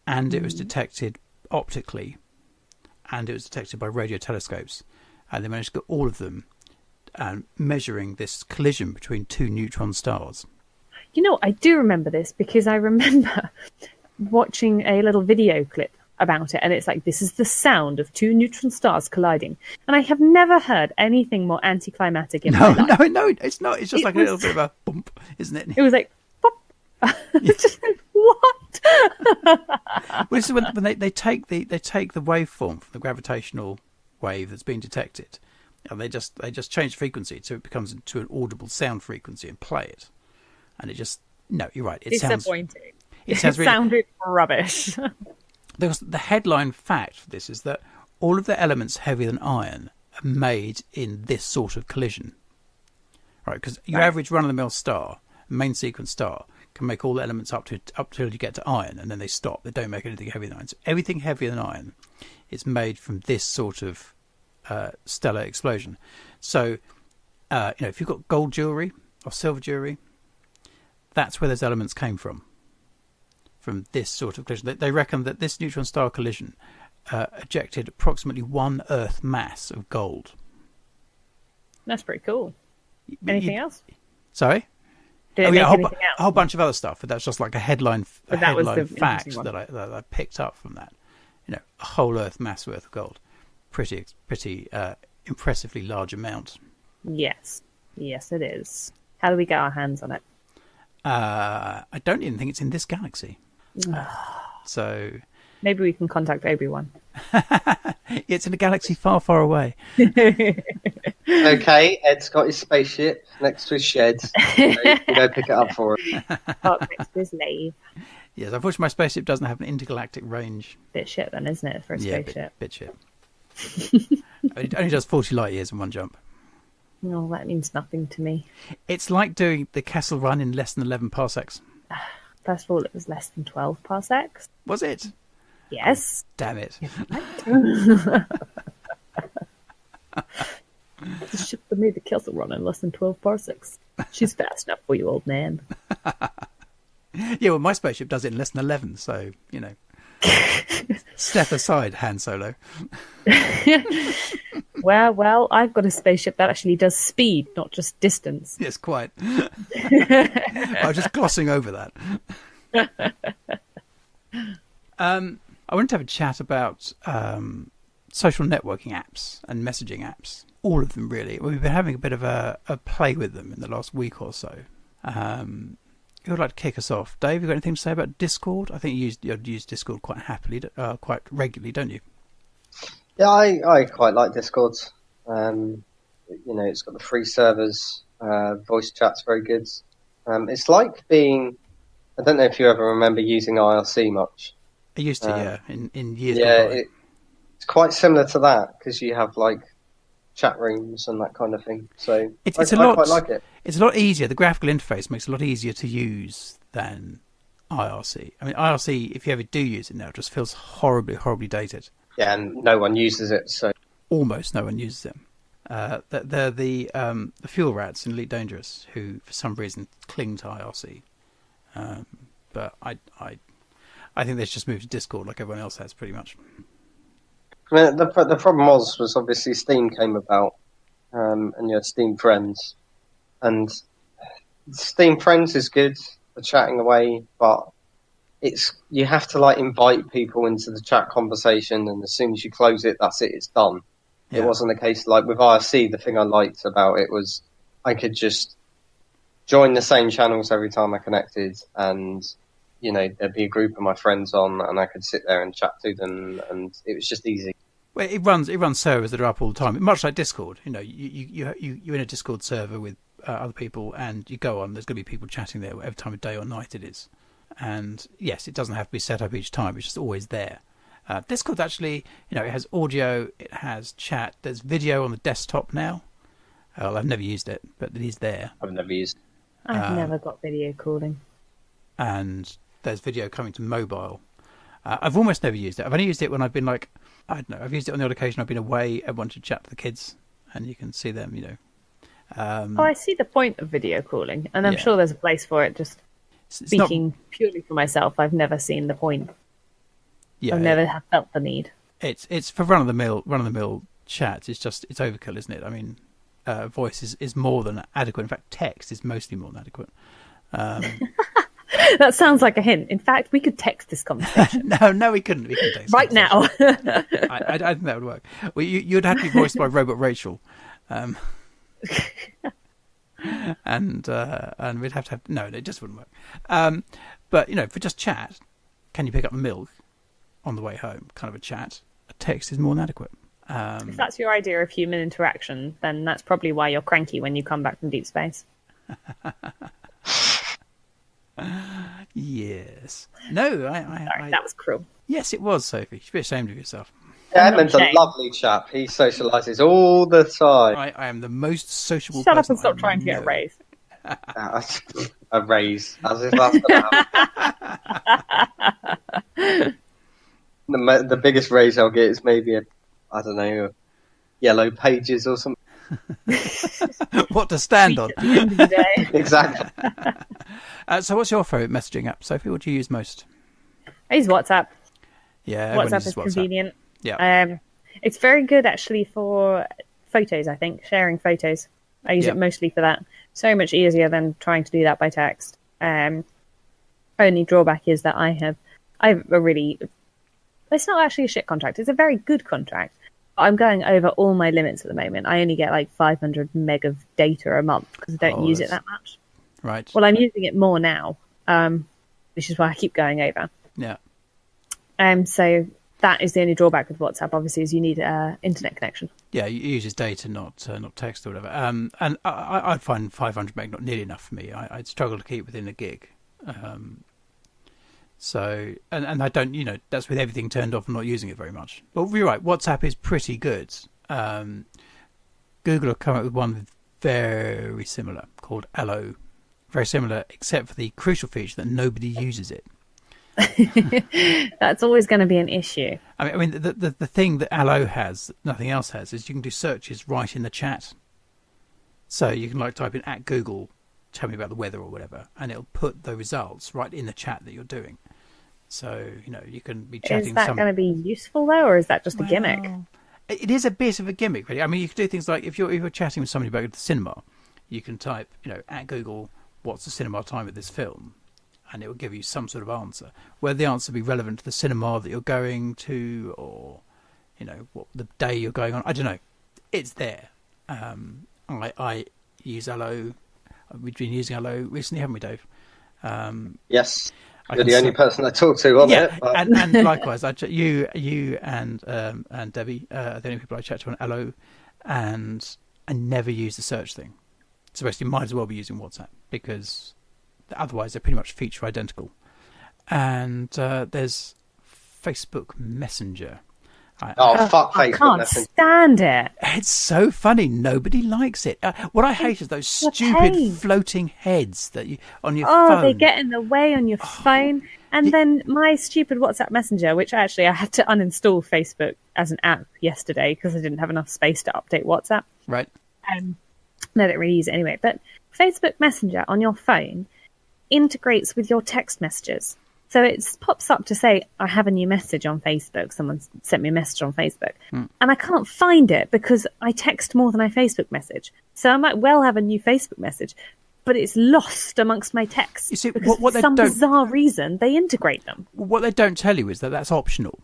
and it was detected optically, and it was detected by radio telescopes, and they managed to get all of them measuring this collision between two neutron stars. You know, I do remember this because I remember watching a little video clip about it, and it's like, this is the sound of two neutron stars colliding, and I have never heard anything more anticlimactic in my life. No, it's not. It's just like a little bit of a bump, isn't it? It was like, pop. Just like, what? Well, this is when they take the waveform from the gravitational wave that's been detected, and they just change the frequency so it becomes into an audible sound frequency and play it, and you're right. It Disappointing. It sounded rubbish. The headline fact for this is that all of the elements heavier than iron are made in this sort of collision, right? Because your average run-of-the-mill star, main sequence star, can make all the elements up till you get to iron, and then they stop. They don't make anything heavier than iron. So everything heavier than iron is made from this sort of stellar explosion. So, if you've got gold jewellery or silver jewellery, that's where those elements came from this sort of collision. They reckon that this neutron star collision ejected approximately 1 Earth mass of gold. That's pretty cool. Anything else? Sorry? Did it make anything else? A whole bunch of other stuff, but that's just like a headline fact that I picked up from that. A whole Earth mass worth of gold. Pretty impressively large amount. Yes, it is. How do we get our hands on it? I don't even think it's in this galaxy. So maybe we can contact Obi-Wan. It's in a galaxy far, far away. Okay, Ed's got his spaceship next to his shed. So you can go pick it up for him. Next to his lathe. Yes, unfortunately my spaceship doesn't have an intergalactic range. Bit shit then, isn't it, for a spaceship? Bit shit. It only does 40 light years in one jump. No, that means nothing to me. It's like doing the Kessel Run in less than 11 parsecs. First of all, it was less than 12 parsecs. Was it? Yes. Damn it. The ship that made the castle run in less than 12 parsecs. She's fast enough for you, old man. Yeah, well, my spaceship does it in less than 11, so, you know. Step aside, Han Solo. Well, I've got a spaceship that actually does speed, not just distance. Yes, quite. I was just glossing over that. I wanted to have a chat about social networking apps and messaging apps. All of them, really. We've been having a bit of a play with them in the last week or so. Who would like to kick us off? Dave, you got anything to say about Discord? I think you use Discord quite happily, quite regularly, don't you? Yeah, I quite like Discord. It's got the free servers. Voice chat's very good. It's like being... I don't know if you ever remember using IRC much. I used to, yeah, in years Yeah, ago. it's quite similar to that, because you have, like, chat rooms and that kind of thing. So I quite like it. It's a lot easier. The graphical interface makes it a lot easier to use than IRC. I mean, IRC, if you ever do use it now, just feels horribly, horribly dated. Yeah, and no one uses it, so... Almost no one uses it. They're the fuel rats in Elite Dangerous who, for some reason, cling to IRC. But I think they should just move to Discord like everyone else has, pretty much. I mean, the problem was obviously Steam came about, and you had Steam Friends, and Steam Friends is good for chatting away, but you have to like invite people into the chat conversation, and as soon as you close it, that's it, it's done. Yeah. It wasn't a case like with IRC. The thing I liked about it was I could just join the same channels every time I connected, and there'd be a group of my friends on, and I could sit there and chat to them, and it was just easy. Well, it runs servers that are up all the time, much like Discord. You're in a Discord server with other people, and you go on. There's going to be people chatting there whatever time of day or night it is. And yes, it doesn't have to be set up each time. It's just always there. Discord actually, it has audio, it has chat. There's video on the desktop now. Well, I've never used it, but it is there. I've never used it. I've never got video calling. And there's video coming to mobile. I've almost never used it. I've only used it when I've been like, I don't know, I've used it on the odd occasion I've been away, I want to chat to the kids, and you can see them, I see the point of video calling, and I'm sure there's a place for it, just speaking purely for myself, I've never seen the point. Yeah, I've never felt the need. It's for run-of-the-mill chats, it's overkill, isn't it? I mean, voice is more than adequate. In fact, text is mostly more than adequate. That sounds like a hint. In fact, we could text this conversation. No, we couldn't. We couldn't text right now. I think that would work. Well, you'd have to be voiced by Robot Rachel, and we'd have to have no, it just wouldn't work. But for just chat, can you pick up the milk on the way home? Kind of a chat. A text is more than adequate. If that's your idea of human interaction, then that's probably why you're cranky when you come back from deep space. Yes. No, Sorry, that was cruel. Yes, it was, Sophie. You should be ashamed of yourself. Edmund's a lovely chap. He socialises all the time. I am the most sociable person. Shut up and stop trying to get a raise. A raise, as if that's going to happen. The biggest raise I'll get is maybe a yellow pages or something. What to stand on. At the end of the day. Exactly. So what's your favourite messaging app, Sophie? What do you use most? I use WhatsApp. Yeah, WhatsApp is convenient. Yeah. It's very good actually for photos, I think, sharing photos. I use it mostly for that. So much easier than trying to do that by text. Only drawback is that I have a really... It's not actually a shit contract. It's a very good contract. I'm going over all my limits at the moment. I only get like 500 meg of data a month because I don't use it that much. Right. Well, I'm using it more now, which is why I keep going over. Yeah. So that is the only drawback with WhatsApp, obviously, is you need an internet connection. Yeah, it uses data, not text or whatever. And I find 500 meg not nearly enough for me. I'd struggle to keep within a gig. So, and I don't, that's with everything turned off and not using it very much. But you're right, WhatsApp is pretty good. Google have come up with one very similar called Allo. Very similar, except for the crucial feature that nobody uses it. That's always going to be an issue. I mean, the thing that Allo has, that nothing else has, is you can do searches right in the chat. So you can like type in at Google, tell me about the weather or whatever, and it'll put the results right in the chat that you're doing. So, you can be chatting. Is that going to be useful though, or is that just a gimmick? It is a bit of a gimmick, really. I mean, you can do things like if you're chatting with somebody about the cinema, you can type, at Google, what's the cinema time of this film? And it will give you some sort of answer. Whether the answer be relevant to the cinema that you're going to, or what the day you're going on, I don't know. It's there. I use Allo. We've been using Allo recently, haven't we, Dave? Yes. You're the only person I talk to on it. But... And likewise, you and Debbie are the only people I chat to on Allo, and I never use the search thing. So basically, you might as well be using WhatsApp, because otherwise they're pretty much feature identical. And there's Facebook Messenger. Fuck Facebook I can't Messenger. stand it. It's so funny. Nobody likes it. What I hate is those stupid floating heads that you on your phone. Oh, they get in the way on your phone. And then my stupid WhatsApp Messenger, which actually I had to uninstall Facebook as an app yesterday because I didn't have enough space to update WhatsApp. Right. I don't really use it anyway. But Facebook Messenger on your phone integrates with your text messages. So it pops up to say, I have a new message on Facebook. Someone sent me a message on Facebook. And I can't find it because I text more than I Facebook message. So I might well have a new Facebook message, but it's lost amongst my texts. You see, because what for some bizarre reason, they integrate them. What they don't tell you is that that's optional.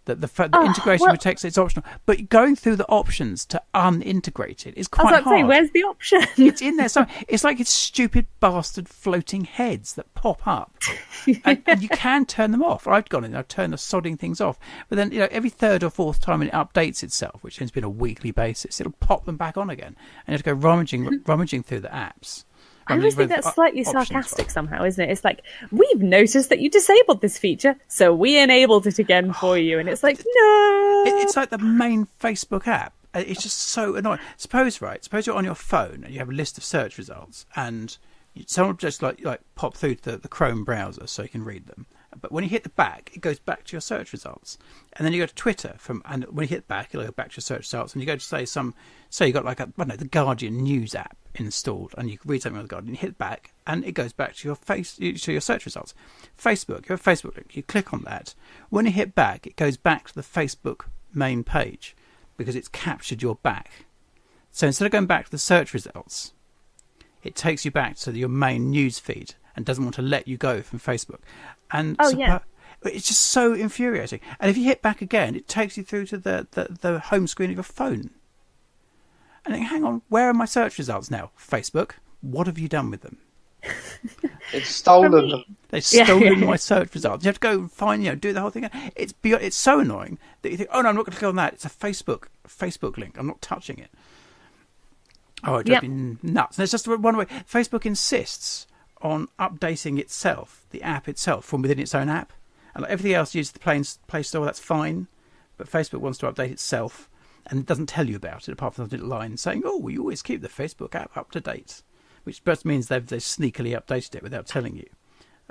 That the integration with text is optional. But going through the options to unintegrate it is quite hard. I was about to say, where's the option? It's in there. So it's like it's stupid bastard floating heads that pop up. And you can turn them off. I've gone in and I've turned the sodding things off. But then, every third or fourth time it updates itself, which tends to be on a weekly basis, it'll pop them back on again. And you have to go rummaging through the apps. I always think that's slightly sarcastic somehow, isn't it? It's like, we've noticed that you disabled this feature, so we enabled it again for you. And it's like, no! It's like the main Facebook app. It's just so annoying. Suppose you're on your phone and you have a list of search results, and someone just like pop through to the Chrome browser so you can read them. But when you hit the back, it goes back to your search results. And then you go to Twitter, and when you hit back, it'll go back to your search results. And you go to say you got like the Guardian news app installed, and you can read something on the Guardian. You hit back, and it goes back to your search results. Facebook, you have a Facebook link. You click on that. When you hit back, it goes back to the Facebook main page because it's captured your back. So instead of going back to the search results, it takes you back to your main news feed and doesn't want to let you go from Facebook. And it's just so infuriating. And if you hit back again, it takes you through to the home screen of your phone. And think, hang on, where are my search results now? Facebook, what have you done with them? It's stolen them. They've stolen my search results. You have to go and find, do the whole thing. It's so annoying that you think, oh no, I'm not going to click on that. It's a Facebook link. I'm not touching it. Oh, it drives me nuts. And it's just one way. Facebook insists on updating itself, the app itself, from within its own app. And everything else uses the Play Store, that's fine. But Facebook wants to update itself, and it doesn't tell you about it, apart from the little line saying, oh, we always keep the Facebook app up to date, which just means they've sneakily updated it without telling you.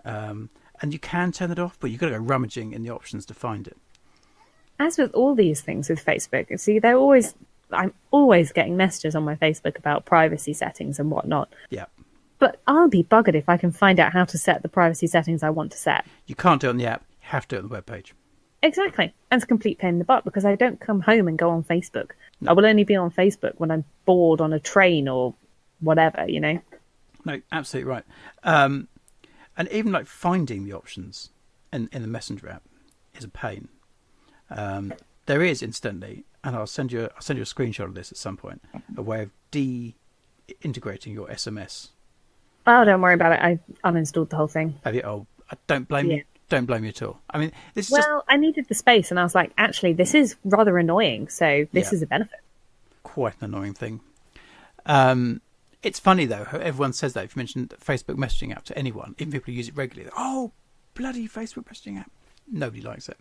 And you can turn it off, but you've got to go rummaging in the options to find it. As with all these things with Facebook, see, I'm always getting messages on my Facebook about privacy settings and whatnot. Yeah. But I'll be buggered if I can find out how to set the privacy settings I want to set. You can't do it on the app. You have to do it on the webpage. Exactly. And it's a complete pain in the butt because I don't come home and go on Facebook. No. I will only be on Facebook when I'm bored on a train or whatever, No, absolutely right. And even like finding the options in the Messenger app is a pain. There is, incidentally, and I'll send you a screenshot of this at some point, a way of de-integrating your SMS. Oh, don't worry about it. I uninstalled the whole thing. Have you? Oh, I don't blame you. Don't blame you at all. I mean, this is I needed the space, and I was like, actually, this is rather annoying. So this is a benefit. Quite an annoying thing. It's funny though how everyone says that if you mention Facebook messaging app to anyone, even people who use it regularly, oh, bloody Facebook messaging app. Nobody likes it.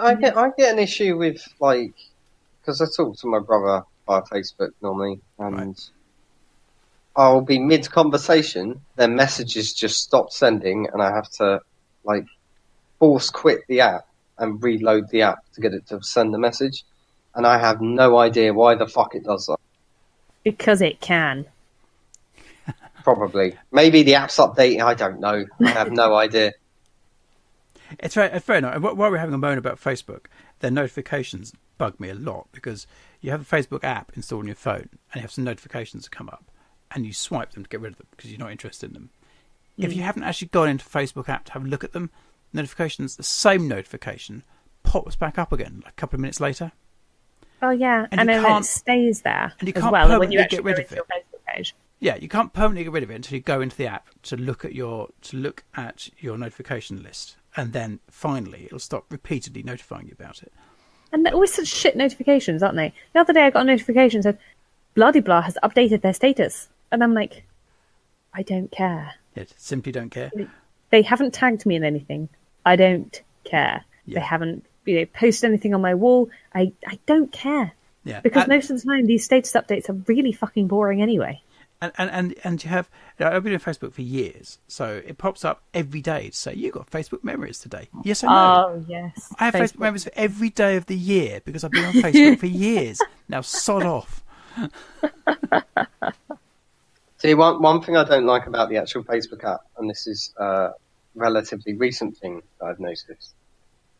I get an issue with because I talk to my brother via Facebook normally, and I'll be mid-conversation, their messages just stop sending, and I have to force quit the app and reload the app to get it to send the message. And I have no idea why the fuck it does that. Because it can. Probably. Maybe the app's updating. I don't know. I have no idea. It's very annoying. While we're having a moan about Facebook, their notifications bug me a lot because you have the Facebook app installed on your phone and you have some notifications that come up and you swipe them to get rid of them because you're not interested in them. If you haven't actually gone into Facebook app to have a look at them, notifications, the same notification pops back up again like a couple of minutes later. Oh yeah, and then it stays there and you as can't well when you get actually rid go of into it. your Facebook page. Yeah, you can't permanently get rid of it until you go into the app to look at your notification list, and then finally it'll stop repeatedly notifying you about it. And they're always such shit notifications, aren't they? The other day I got a notification that said, blah de blah has updated their status. And I'm like, I don't care. Yeah, simply don't care. They haven't tagged me in anything. I don't care. Yeah. They haven't posted anything on my wall. I don't care. Yeah. Because most of the time these status updates are really fucking boring anyway. And you have, I've been on Facebook for years, so it pops up every day to say, you got Facebook memories today. Yes, I know. Oh, yes. I have Facebook memories for every day of the year because I've been on Facebook for years. Now, sod off. See, one thing I don't like about the actual Facebook app, and this is a relatively recent thing that I've noticed,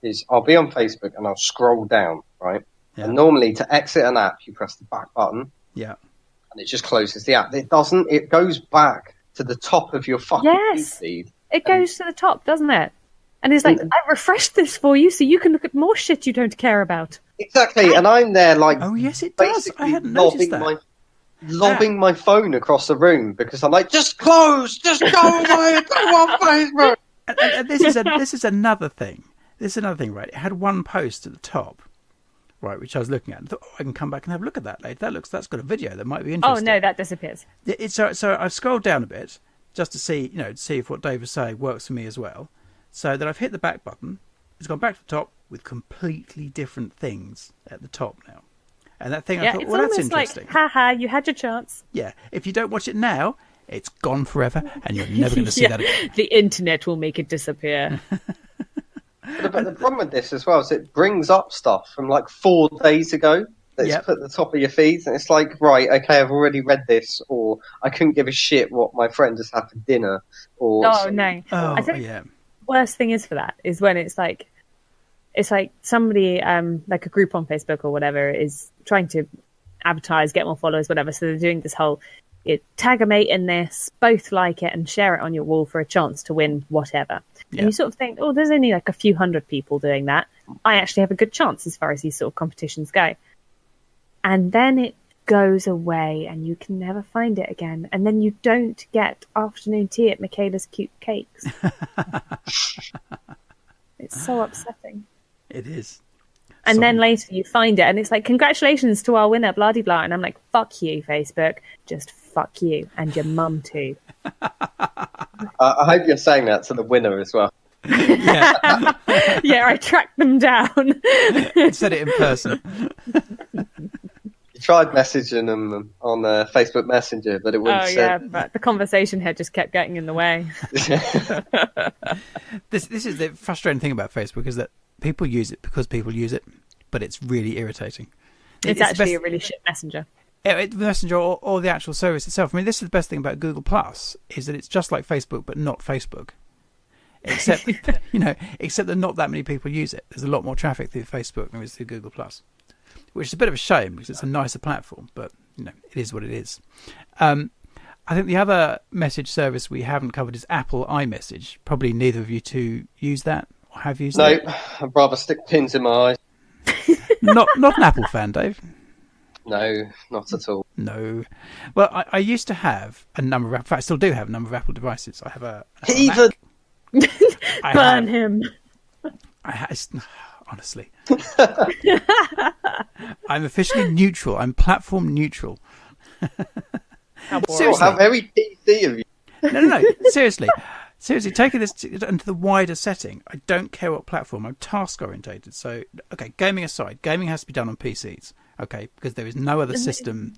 is I'll be on Facebook and I'll scroll down, right? Yeah. And normally to exit an app, you press the back button. Yeah. And it just closes the app. It doesn't. It goes back to the top of your fucking feed. It goes to the top, doesn't it? And it's like, I refreshed this for you so you can look at more shit you don't care about. Exactly. And I'm there like... Oh, yes, it does. I hadn't noticed that. Lobbing my phone across the room because I'm like, just close! Just go away! I don't want Facebook! And this is another thing. This is another thing, right? It had one post at the top, right, which I was looking at. And thought, I can come back and have a look at that later. That's got a video that might be interesting. Oh no, that disappears. So I've scrolled down a bit just to see, if what Dave was saying works for me as well. So that I've hit the back button. It's gone back to the top with completely different things at the top now. And that thing, I thought, well, that's interesting. Like, haha, you had your chance. Yeah, if you don't watch it now, it's gone forever, and you're never going to see that again. The internet will make it disappear. But the problem with this as well is it brings up stuff from like 4 days ago that's put at the top of your feeds, and it's like, right, okay, I've already read this, or I couldn't give a shit what my friend has had for dinner, or... Oh, no. I think the worst thing is for that is when it's like somebody, like a group on Facebook or whatever, is trying to advertise, get more followers, whatever. So they're doing this whole tag a mate in this, both like it and share it on your wall for a chance to win whatever. Yeah. And you sort of think, oh, there's only like a few hundred people doing that. I actually have a good chance as far as these sort of competitions go. And then it goes away and you can never find it again. And then you don't get afternoon tea at Michaela's Cute Cakes. It's so upsetting. It is. And then later you find it and it's like, congratulations to our winner, blah, blah, blah. And I'm like, fuck you, Facebook. Just fuck you. And your mum too. I hope you're saying that to the winner as well. Yeah. Yeah, I tracked them down. Said it in person. You tried messaging them on Facebook Messenger, but it wouldn't send. Yeah, but the conversation here just kept getting in the way. This is the frustrating thing about Facebook, is that people use it because people use it, but it's really irritating. It's actually a really shit messenger. Messenger or the actual service itself. I mean, this is the best thing about Google Plus, is that it's just like Facebook, but not Facebook. Except, except that not that many people use it. There's a lot more traffic through Facebook than there is through Google Plus, which is a bit of a shame because it's a nicer platform, but it is what it is. I think the other message service we haven't covered is Apple iMessage. Probably neither of you two use that or have used it. No, I'd rather stick pins in my eyes. Not an Apple fan, Dave. No, not at all. No. Well, I used to have a number of... In fact, I still do have a number of Apple devices. I have a Even... Burn him. Honestly. I'm officially neutral. I'm platform neutral. Seriously. How very PC of you. No. Seriously, taking this into the wider setting, I don't care what platform. I'm task orientated. So, okay, gaming aside, gaming has to be done on PCs. Okay, because there is no other system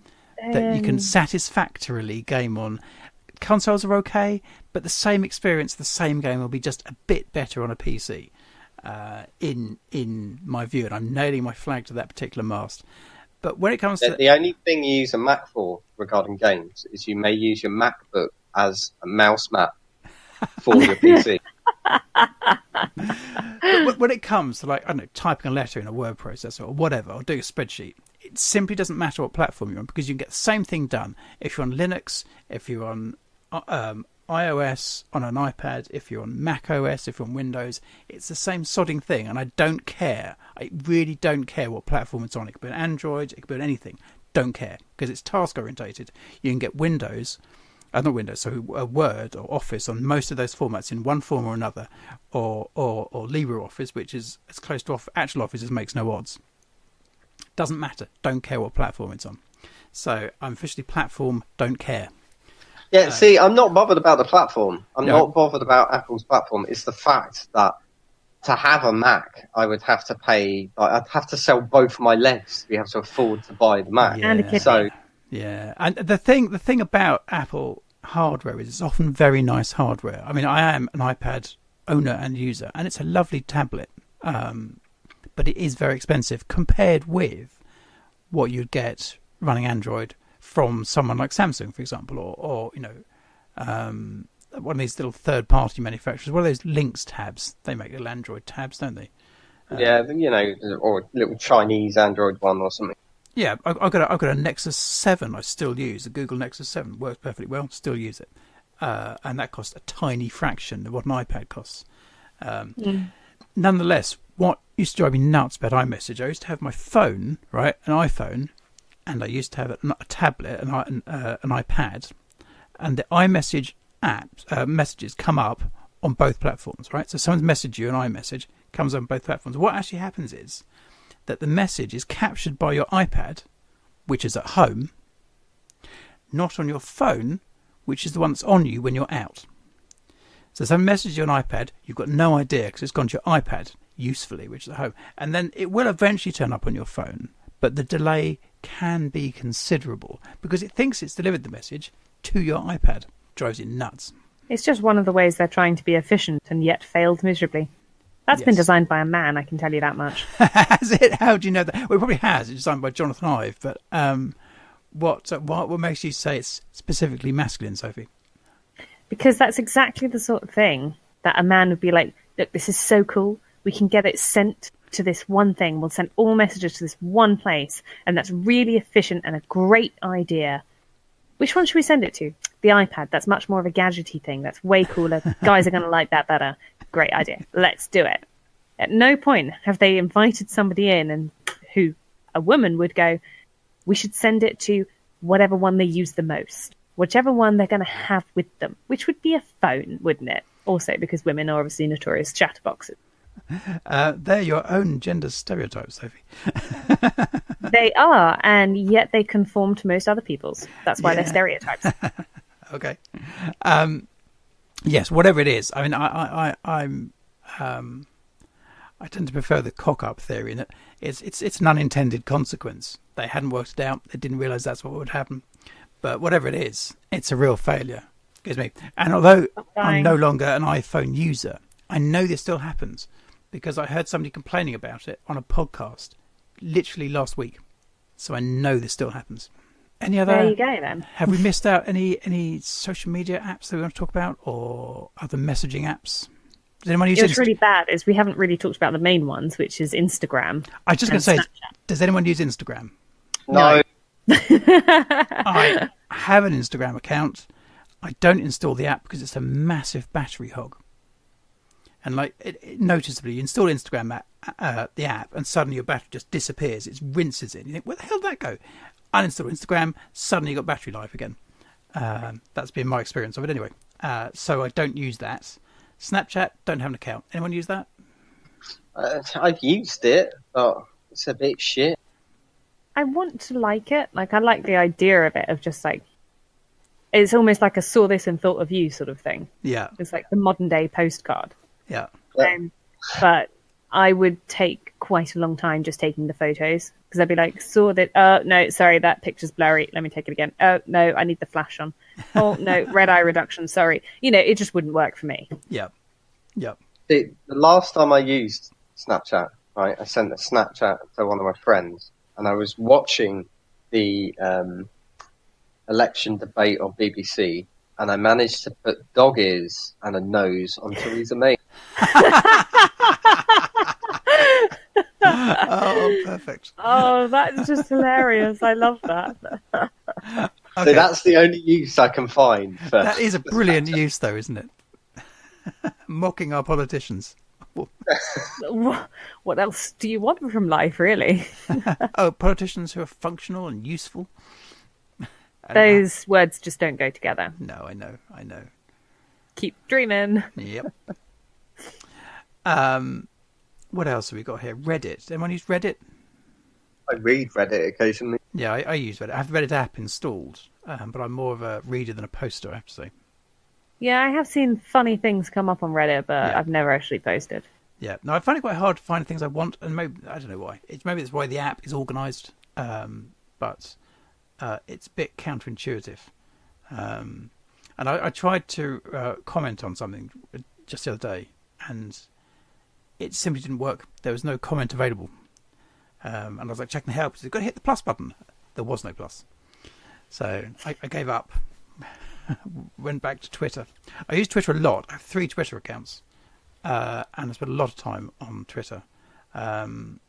that you can satisfactorily game on. Consoles are okay, but the same experience, the same game will be just a bit better on a PC. in my view, and I'm nailing my flag to that particular mast. But when it comes to the only thing you use a Mac for regarding games is you may use your MacBook as a mouse mat for your PC. But when it comes to, like, I don't know, typing a letter in a word processor or whatever, or doing a spreadsheet, it simply doesn't matter what platform you're on, because you can get the same thing done if you're on Linux, if you're on iOS, on an iPad, if you're on Mac OS, if you're on Windows. It's the same sodding thing, and I don't care. I really don't care what platform it's on. It could be an Android, it could be on anything. Don't care, because it's task orientated. You can get Word or Office on most of those formats in one form or another, or LibreOffice, which is as close to actual Office as makes no odds. Doesn't matter. Don't care what platform it's on. So I'm officially platform don't care. Yeah, see, I'm not bothered about the platform. I'm not bothered about Apple's platform. It's the fact that to have a Mac, I would have to pay. I'd have to sell both my legs to be able to afford to buy the Mac. And a kidney. So yeah, and the thing about Apple hardware is it's often very nice hardware. I mean, I am an iPad owner and user, and it's a lovely tablet, but it is very expensive compared with what you'd get running Android from someone like Samsung, for example, or one of these little third-party manufacturers. What are those Lynx tabs? They make little Android tabs, don't they? Yeah, or a little Chinese Android one or something. Yeah, I've got a Nexus 7 I still use. The Google Nexus 7 works perfectly well, still use it. And that costs a tiny fraction of what an iPad costs. Nonetheless, what used to drive me nuts about iMessage, I used to have my phone, right, an iPhone, and I used to have a tablet, an iPad, and the iMessage messages come up on both platforms, right? So someone's messaged you an iMessage, comes on both platforms. What actually happens is that the message is captured by your iPad, which is at home, not on your phone, which is the one that's on you when you're out. So someone messages you on iPad, you've got no idea because it's gone to your iPad, usefully, which is at home. And then it will eventually turn up on your phone, but the delay can be considerable because it thinks it's delivered the message to your iPad. Drives you nuts. It's just one of the ways they're trying to be efficient and yet failed miserably. That's been designed by a man, I can tell you that much. Has it? How do you know that? Well, it probably has. It's designed by Jonathan Ive, but what makes you say it's specifically masculine, Sophie? Because that's exactly the sort of thing that a man would be like, look, this is so cool. We can get it sent to this one thing. We'll send all messages to this one place. And that's really efficient and a great idea. Which one should we send it to? The iPad. That's much more of a gadgety thing. That's way cooler. Guys are going to like that better. Great idea. Let's do it. At no point have they invited somebody in and who a woman would go, we should send it to whatever one they use the most. Whichever one they're going to have with them, which would be a phone, wouldn't it? Also, because women are obviously notorious chatterboxes. They're your own gender stereotypes, Sophie. They are, and yet they conform to most other people's. That's why they're stereotypes. Okay. Yes, whatever it is. I mean, I tend to prefer the cock-up theory in that it's an unintended consequence. They hadn't worked it out. They didn't realise that's what would happen. But whatever it is, it's a real failure. Excuse me. And although I'm no longer an iPhone user, I know this still happens because I heard somebody complaining about it on a podcast literally last week. So I know this still happens. Any other? There you go, then. Have we missed out any social media apps that we want to talk about or other messaging apps? Does anyone use What's really bad is we haven't really talked about the main ones, which is Instagram. I was just going to say, does anyone use Instagram? No. I have an Instagram account. I don't install the app because it's a massive battery hog. And noticeably, you install Instagram the app, and suddenly your battery just disappears. It rinses it. You think, where the hell did that go? Uninstall Instagram, suddenly you've got battery life again. That's been my experience of it anyway. So I don't use that. Snapchat, don't have an account. Anyone use that? I've used it, but it's a bit shit. I want to like it. Like, I like the idea of it, of just like, it's almost like a saw this and thought of you sort of thing. Yeah. It's like the modern day postcard. Yeah. But I would take quite a long time just taking the photos because I'd be like, saw that. Oh, no, sorry, that picture's blurry. Let me take it again. Oh, no, I need the flash on. Oh, no, red eye reduction. Sorry. It just wouldn't work for me. Yeah. Yeah. The last time I used Snapchat, right, I sent a Snapchat to one of my friends, and I was watching the election debate on BBC, and I managed to put dog ears and a nose on Theresa May. Oh, perfect. Oh, that's just hilarious. I love that. Okay. So that's the only use I can find. For That is a brilliant use, though, isn't it? Mocking our politicians. What else do you want from life, really? Oh, politicians who are functional and useful. Those words just don't go together. No, I know. Keep dreaming. Yep. What else have we got here? Reddit. Anyone use Reddit? I read Reddit occasionally. Yeah, I use Reddit. I have the Reddit app installed, but I'm more of a reader than a poster, I have to say. Yeah, I have seen funny things come up on Reddit, but I've never actually posted. Yeah, no, I find it quite hard to find things I want, and maybe I don't know why. Maybe it's why the app is organised, but it's a bit counterintuitive. And I tried to comment on something just the other day, and it simply didn't work. There was no comment available. And I was like checking the help. You've got to hit the plus button. There was no plus. So I gave up. Went back to Twitter. I use Twitter a lot. I have 3 Twitter accounts. And I spent a lot of time on Twitter. I'm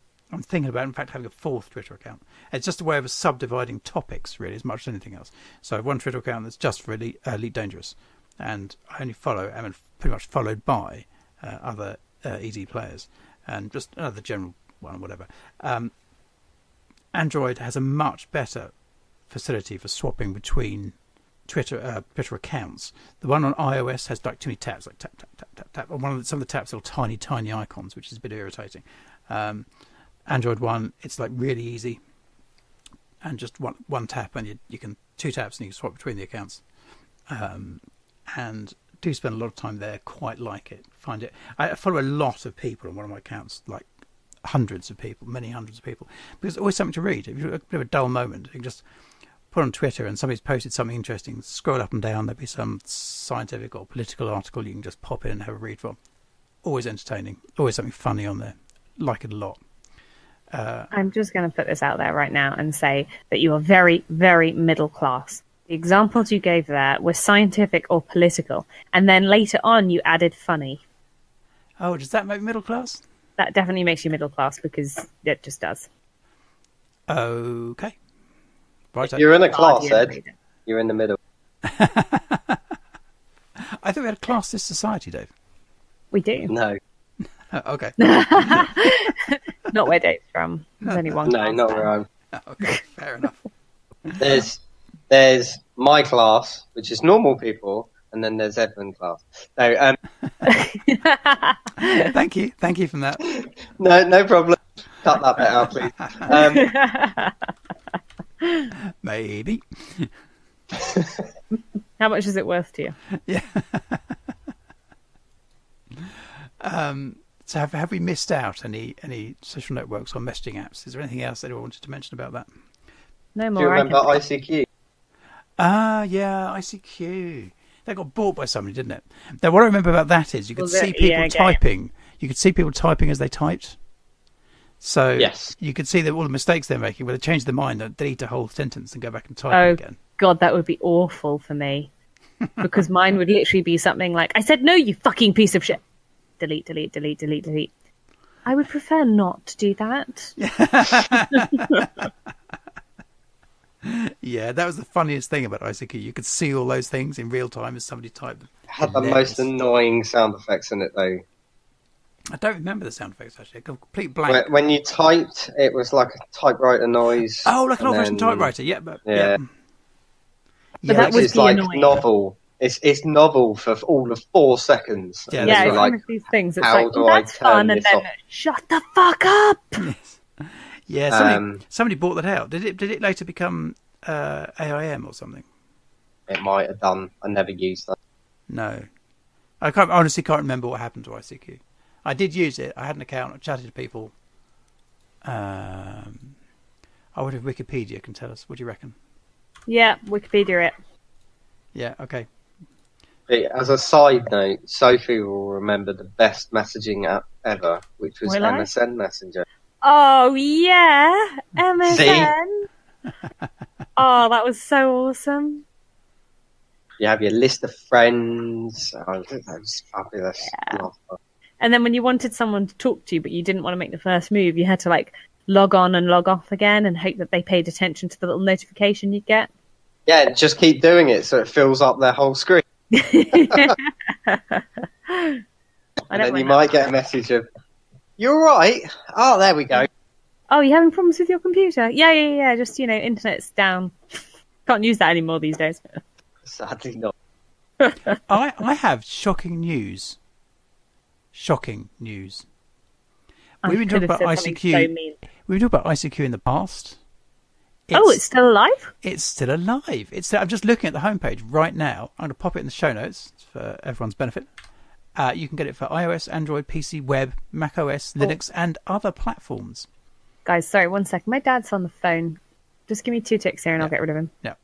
thinking about, in fact, having a 4th Twitter account. It's just a way of subdividing topics, really, as much as anything else. So I have one Twitter account that's just for Elite Dangerous. And I only follow, I mean, pretty much followed by other ED players. And just another general one or whatever. Android has a much better facility for swapping between Twitter accounts. The one on iOS has like too many tabs, like tap, tap, tap, tap, tap. And some of the tabs are tiny icons, which is a bit irritating. Android one, it's like really easy. And just one tap, and you can 2 taps, and you can swap between the accounts. And do spend a lot of time there. Quite like it. Find it. I follow a lot of people on one of my accounts, like hundreds of people, many hundreds of people, because it's always something to read. If you've got a bit of a dull moment, you can just put on Twitter and somebody's posted something interesting, scroll up and down, there'll be some scientific or political article you can just pop in and have a read from. Always entertaining, always something funny on there. Like it a lot. I'm just going to put this out there right now and say that you are very, very middle class. The examples you gave there were scientific or political, and then later on you added funny. Oh, does that make middle class? That definitely makes you middle class, because it just does. Okay. Right. You're in a class, Guardian Ed. reader. You're in the middle. I thought we had a classless society, Dave. We do. No. Okay. Not where Dave's from. There's only one No, class not there. where I'm. Okay, fair enough. There's my class, which is normal people, and then there's Edmund class. No, Thank you from that. no problem. Cut that bit out, please. Maybe. How much is it worth to you? Yeah. So have we missed out any social networks or messaging apps? Is there anything else anyone wanted to mention about that? No Do more. you remember I can... ICQ? Yeah, ICQ. That got bought by somebody, didn't it? Now, what I remember about that is you could Was see it people EA? typing. You could see people typing as they typed. So Yes. you could see all the mistakes they're making, where they change their mind, and delete a whole sentence and go back and type again. God, that would be awful for me. Because mine would literally be something like, I said no, you fucking piece of shit. Delete, delete, delete, delete, delete. I would prefer not to do that. Yeah, that was the funniest thing about ICQ. You could see all those things in real time as somebody typed them. It had the Hilarious. most annoying sound effects in it, though. I don't remember the sound effects, actually. A complete blank. When you typed, it was like a typewriter noise. Oh, like an and old-fashioned then- typewriter. Yeah, but Yeah. But that Which would is be like annoying. novel. It's novel for all of 4 seconds. Yeah, And Yeah, then it's you're one like, of these things. It's how like, do oh, I that's turn fun, and this then off? shut the fuck up. Yes. Yeah, somebody bought that out. Did it later become AIM or something? it might have done. I never used that. No. I honestly can't remember what happened to ICQ. I did use it. I had an account. I chatted to people. I wonder if Wikipedia can tell us. What do you reckon? Yeah, Wikipedia it. Yeah, okay. As a side note, Sophie will remember the best messaging app ever, which was Will I? MSN Messenger. Oh, yeah. MSN. Oh, that was so awesome. You have your list of friends. Oh, that was fabulous. Yeah. And then when you wanted someone to talk to you, but you didn't want to make the first move, you had to like log on and log off again and hope that they paid attention to the little notification you get. Yeah, just keep doing it so it fills up their whole screen. And then you might get a message of, "You all right? Oh, there we go." Oh, you having problems with your computer? Yeah. Just, internet's down. Can't use that anymore these days. Sadly not. I have shocking news. Shocking news. We've been talking about ICQ. So mean. We've talked about ICQ in the past. It's still alive? It's still alive. I'm just looking at the homepage right now. I'm going to pop it in the show notes for everyone's benefit. You can get it for iOS, Android, PC, web, Mac OS, Linux, and other platforms. Guys, sorry, 1 second. My dad's on the phone. Just give me 2 ticks here and I'll get rid of him. Yeah.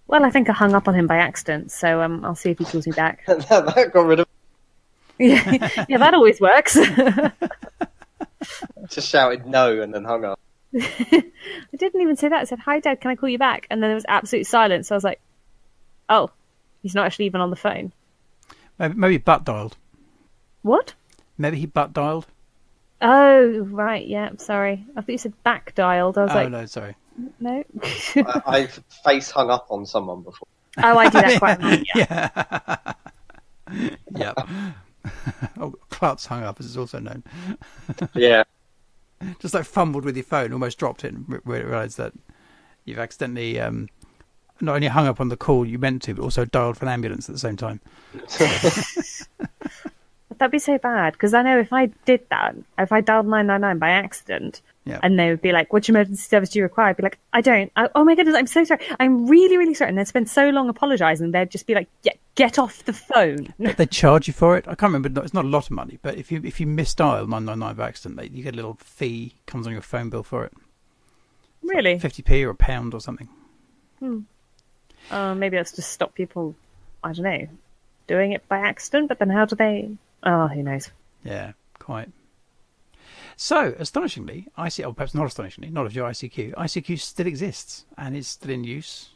Well, I think I hung up on him by accident, so I'll see if he calls me back. That got rid of. Yeah, that always works. Just shouted no and then hung up. I didn't even say that. I said, "Hi, Dad, can I call you back?" And then there was absolute silence. So I was like, "Oh, he's not actually even on the phone." Maybe butt dialed. What? Maybe he butt dialed. Oh, right. Yeah, sorry. I thought you said back dialed. I was like, no, sorry. No. I've face hung up on someone before. Oh, I do that quite a lot. Yeah. Oh, Klutz hung up, as it's also known. Yeah. Just like fumbled with your phone, almost dropped it, and realised that you've accidentally not only hung up on the call you meant to, but also dialed for an ambulance at the same time. That'd be so bad, because I know if I did that, if I dialed 999 by accident, and they would be like, "Which emergency service do you require?" I'd be like, "I don't. Oh my goodness, I'm so sorry. I'm really, really sorry." And they'd spend so long apologising, they'd just be like, "Yeah, get off the phone." But they charge you for it. I can't remember. It's not a lot of money, but if you misdial 999 by accident, you get a little fee comes on your phone bill for it. It's really? Like 50p or a pound or something. Maybe that's to stop people, I don't know, doing it by accident. But then how do they? Oh, who knows? Yeah, quite. So, astonishingly, perhaps not astonishingly, not of your ICQ still exists and is still in use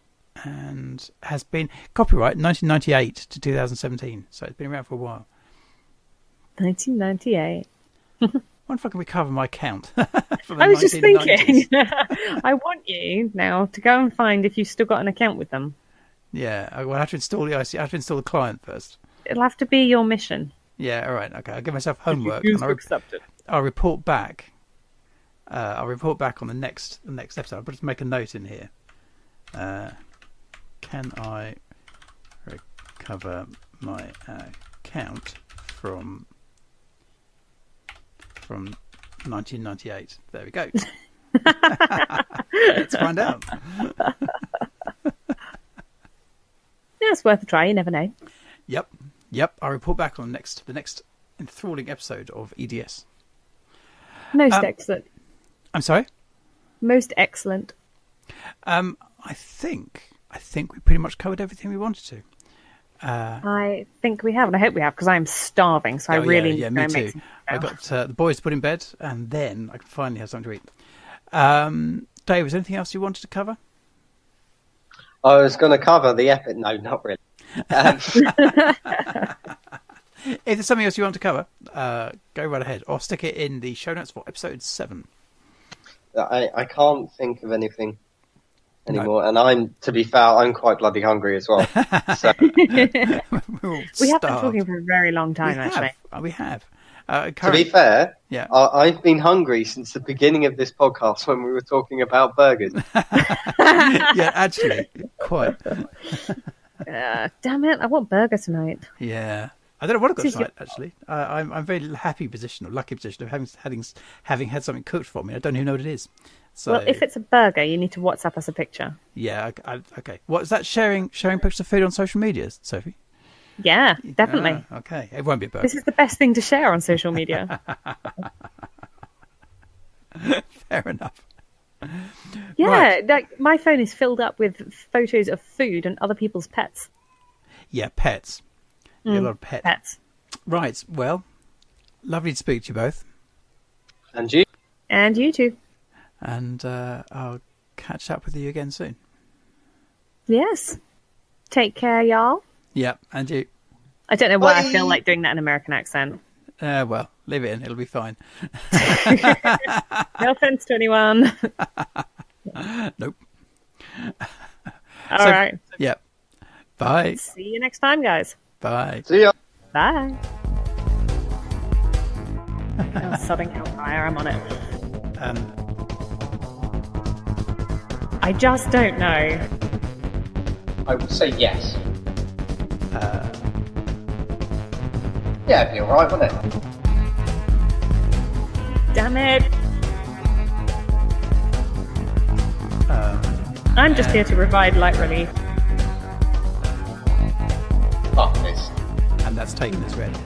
and has been copyright 1998 to 2017. So it's been around for a while. 1998. I wonder if I can recover my account. I was just thinking, I want you now to go and find if you've still got an account with them. Yeah, I will have to install the ICQ. I have to install the client first. It'll have to be your mission. Yeah, all right, okay. I'll give myself homework. Accept it. I'll report back. I'll report back on the next episode. I'll just make a note in here. Can I recover my account from 1998? There we go. Let's find out. Yeah, it's worth a try. You never know. Yep. I'll report back on the next enthralling episode of EDS. Most excellent. I'm sorry? Most excellent. I think we pretty much covered everything we wanted to. I think we have, and I hope we have, because I'm starving, so I really need to me go too. make some I got the boys to put in bed, and then I can finally have something to eat. Dave, was there anything else you wanted to cover? I was going to cover the epic. No, not really. If there's something else you want to cover, go right ahead, or stick it in the show notes for episode 7. I can't think of anything anymore, and to be fair, I'm quite bloody hungry as well. So. We have been talking for a very long time, actually. We have. To be fair, yeah. I've been hungry since the beginning of this podcast when we were talking about burgers. Yeah, actually, quite. Damn it! I want burger tonight. Yeah. I don't know what I've got tonight, actually. I'm in a very lucky position of having had something cooked for me. I don't even know what it is. So, well, if it's a burger, you need to WhatsApp us a picture. Yeah, okay. What is that, sharing pictures of food on social media, Sophie? Yeah, definitely. Okay, it won't be a burger. This is the best thing to share on social media. Fair enough. Yeah, right. like my phone is filled up with photos of food and other people's pets. Yeah, pets. Be a lot of Pets. Right. Well, lovely to speak to you both. And you? And you too. And I'll catch up with you again soon. Yes. Take care, y'all. Yep, and you. I don't know why I Bye. feel like doing that in American accent. Well, leave it in. It'll be fine. No offense to anyone. Nope. All right. Yep. Bye. See you next time, guys. Bye. See ya. Bye. Oh, Southern Hellfire, I'm on it. I just don't know. I would say yes. Yeah, it'd be alright, wouldn't it? Damn it. I'm just here to provide light relief. Fuck this. And that's taken as read.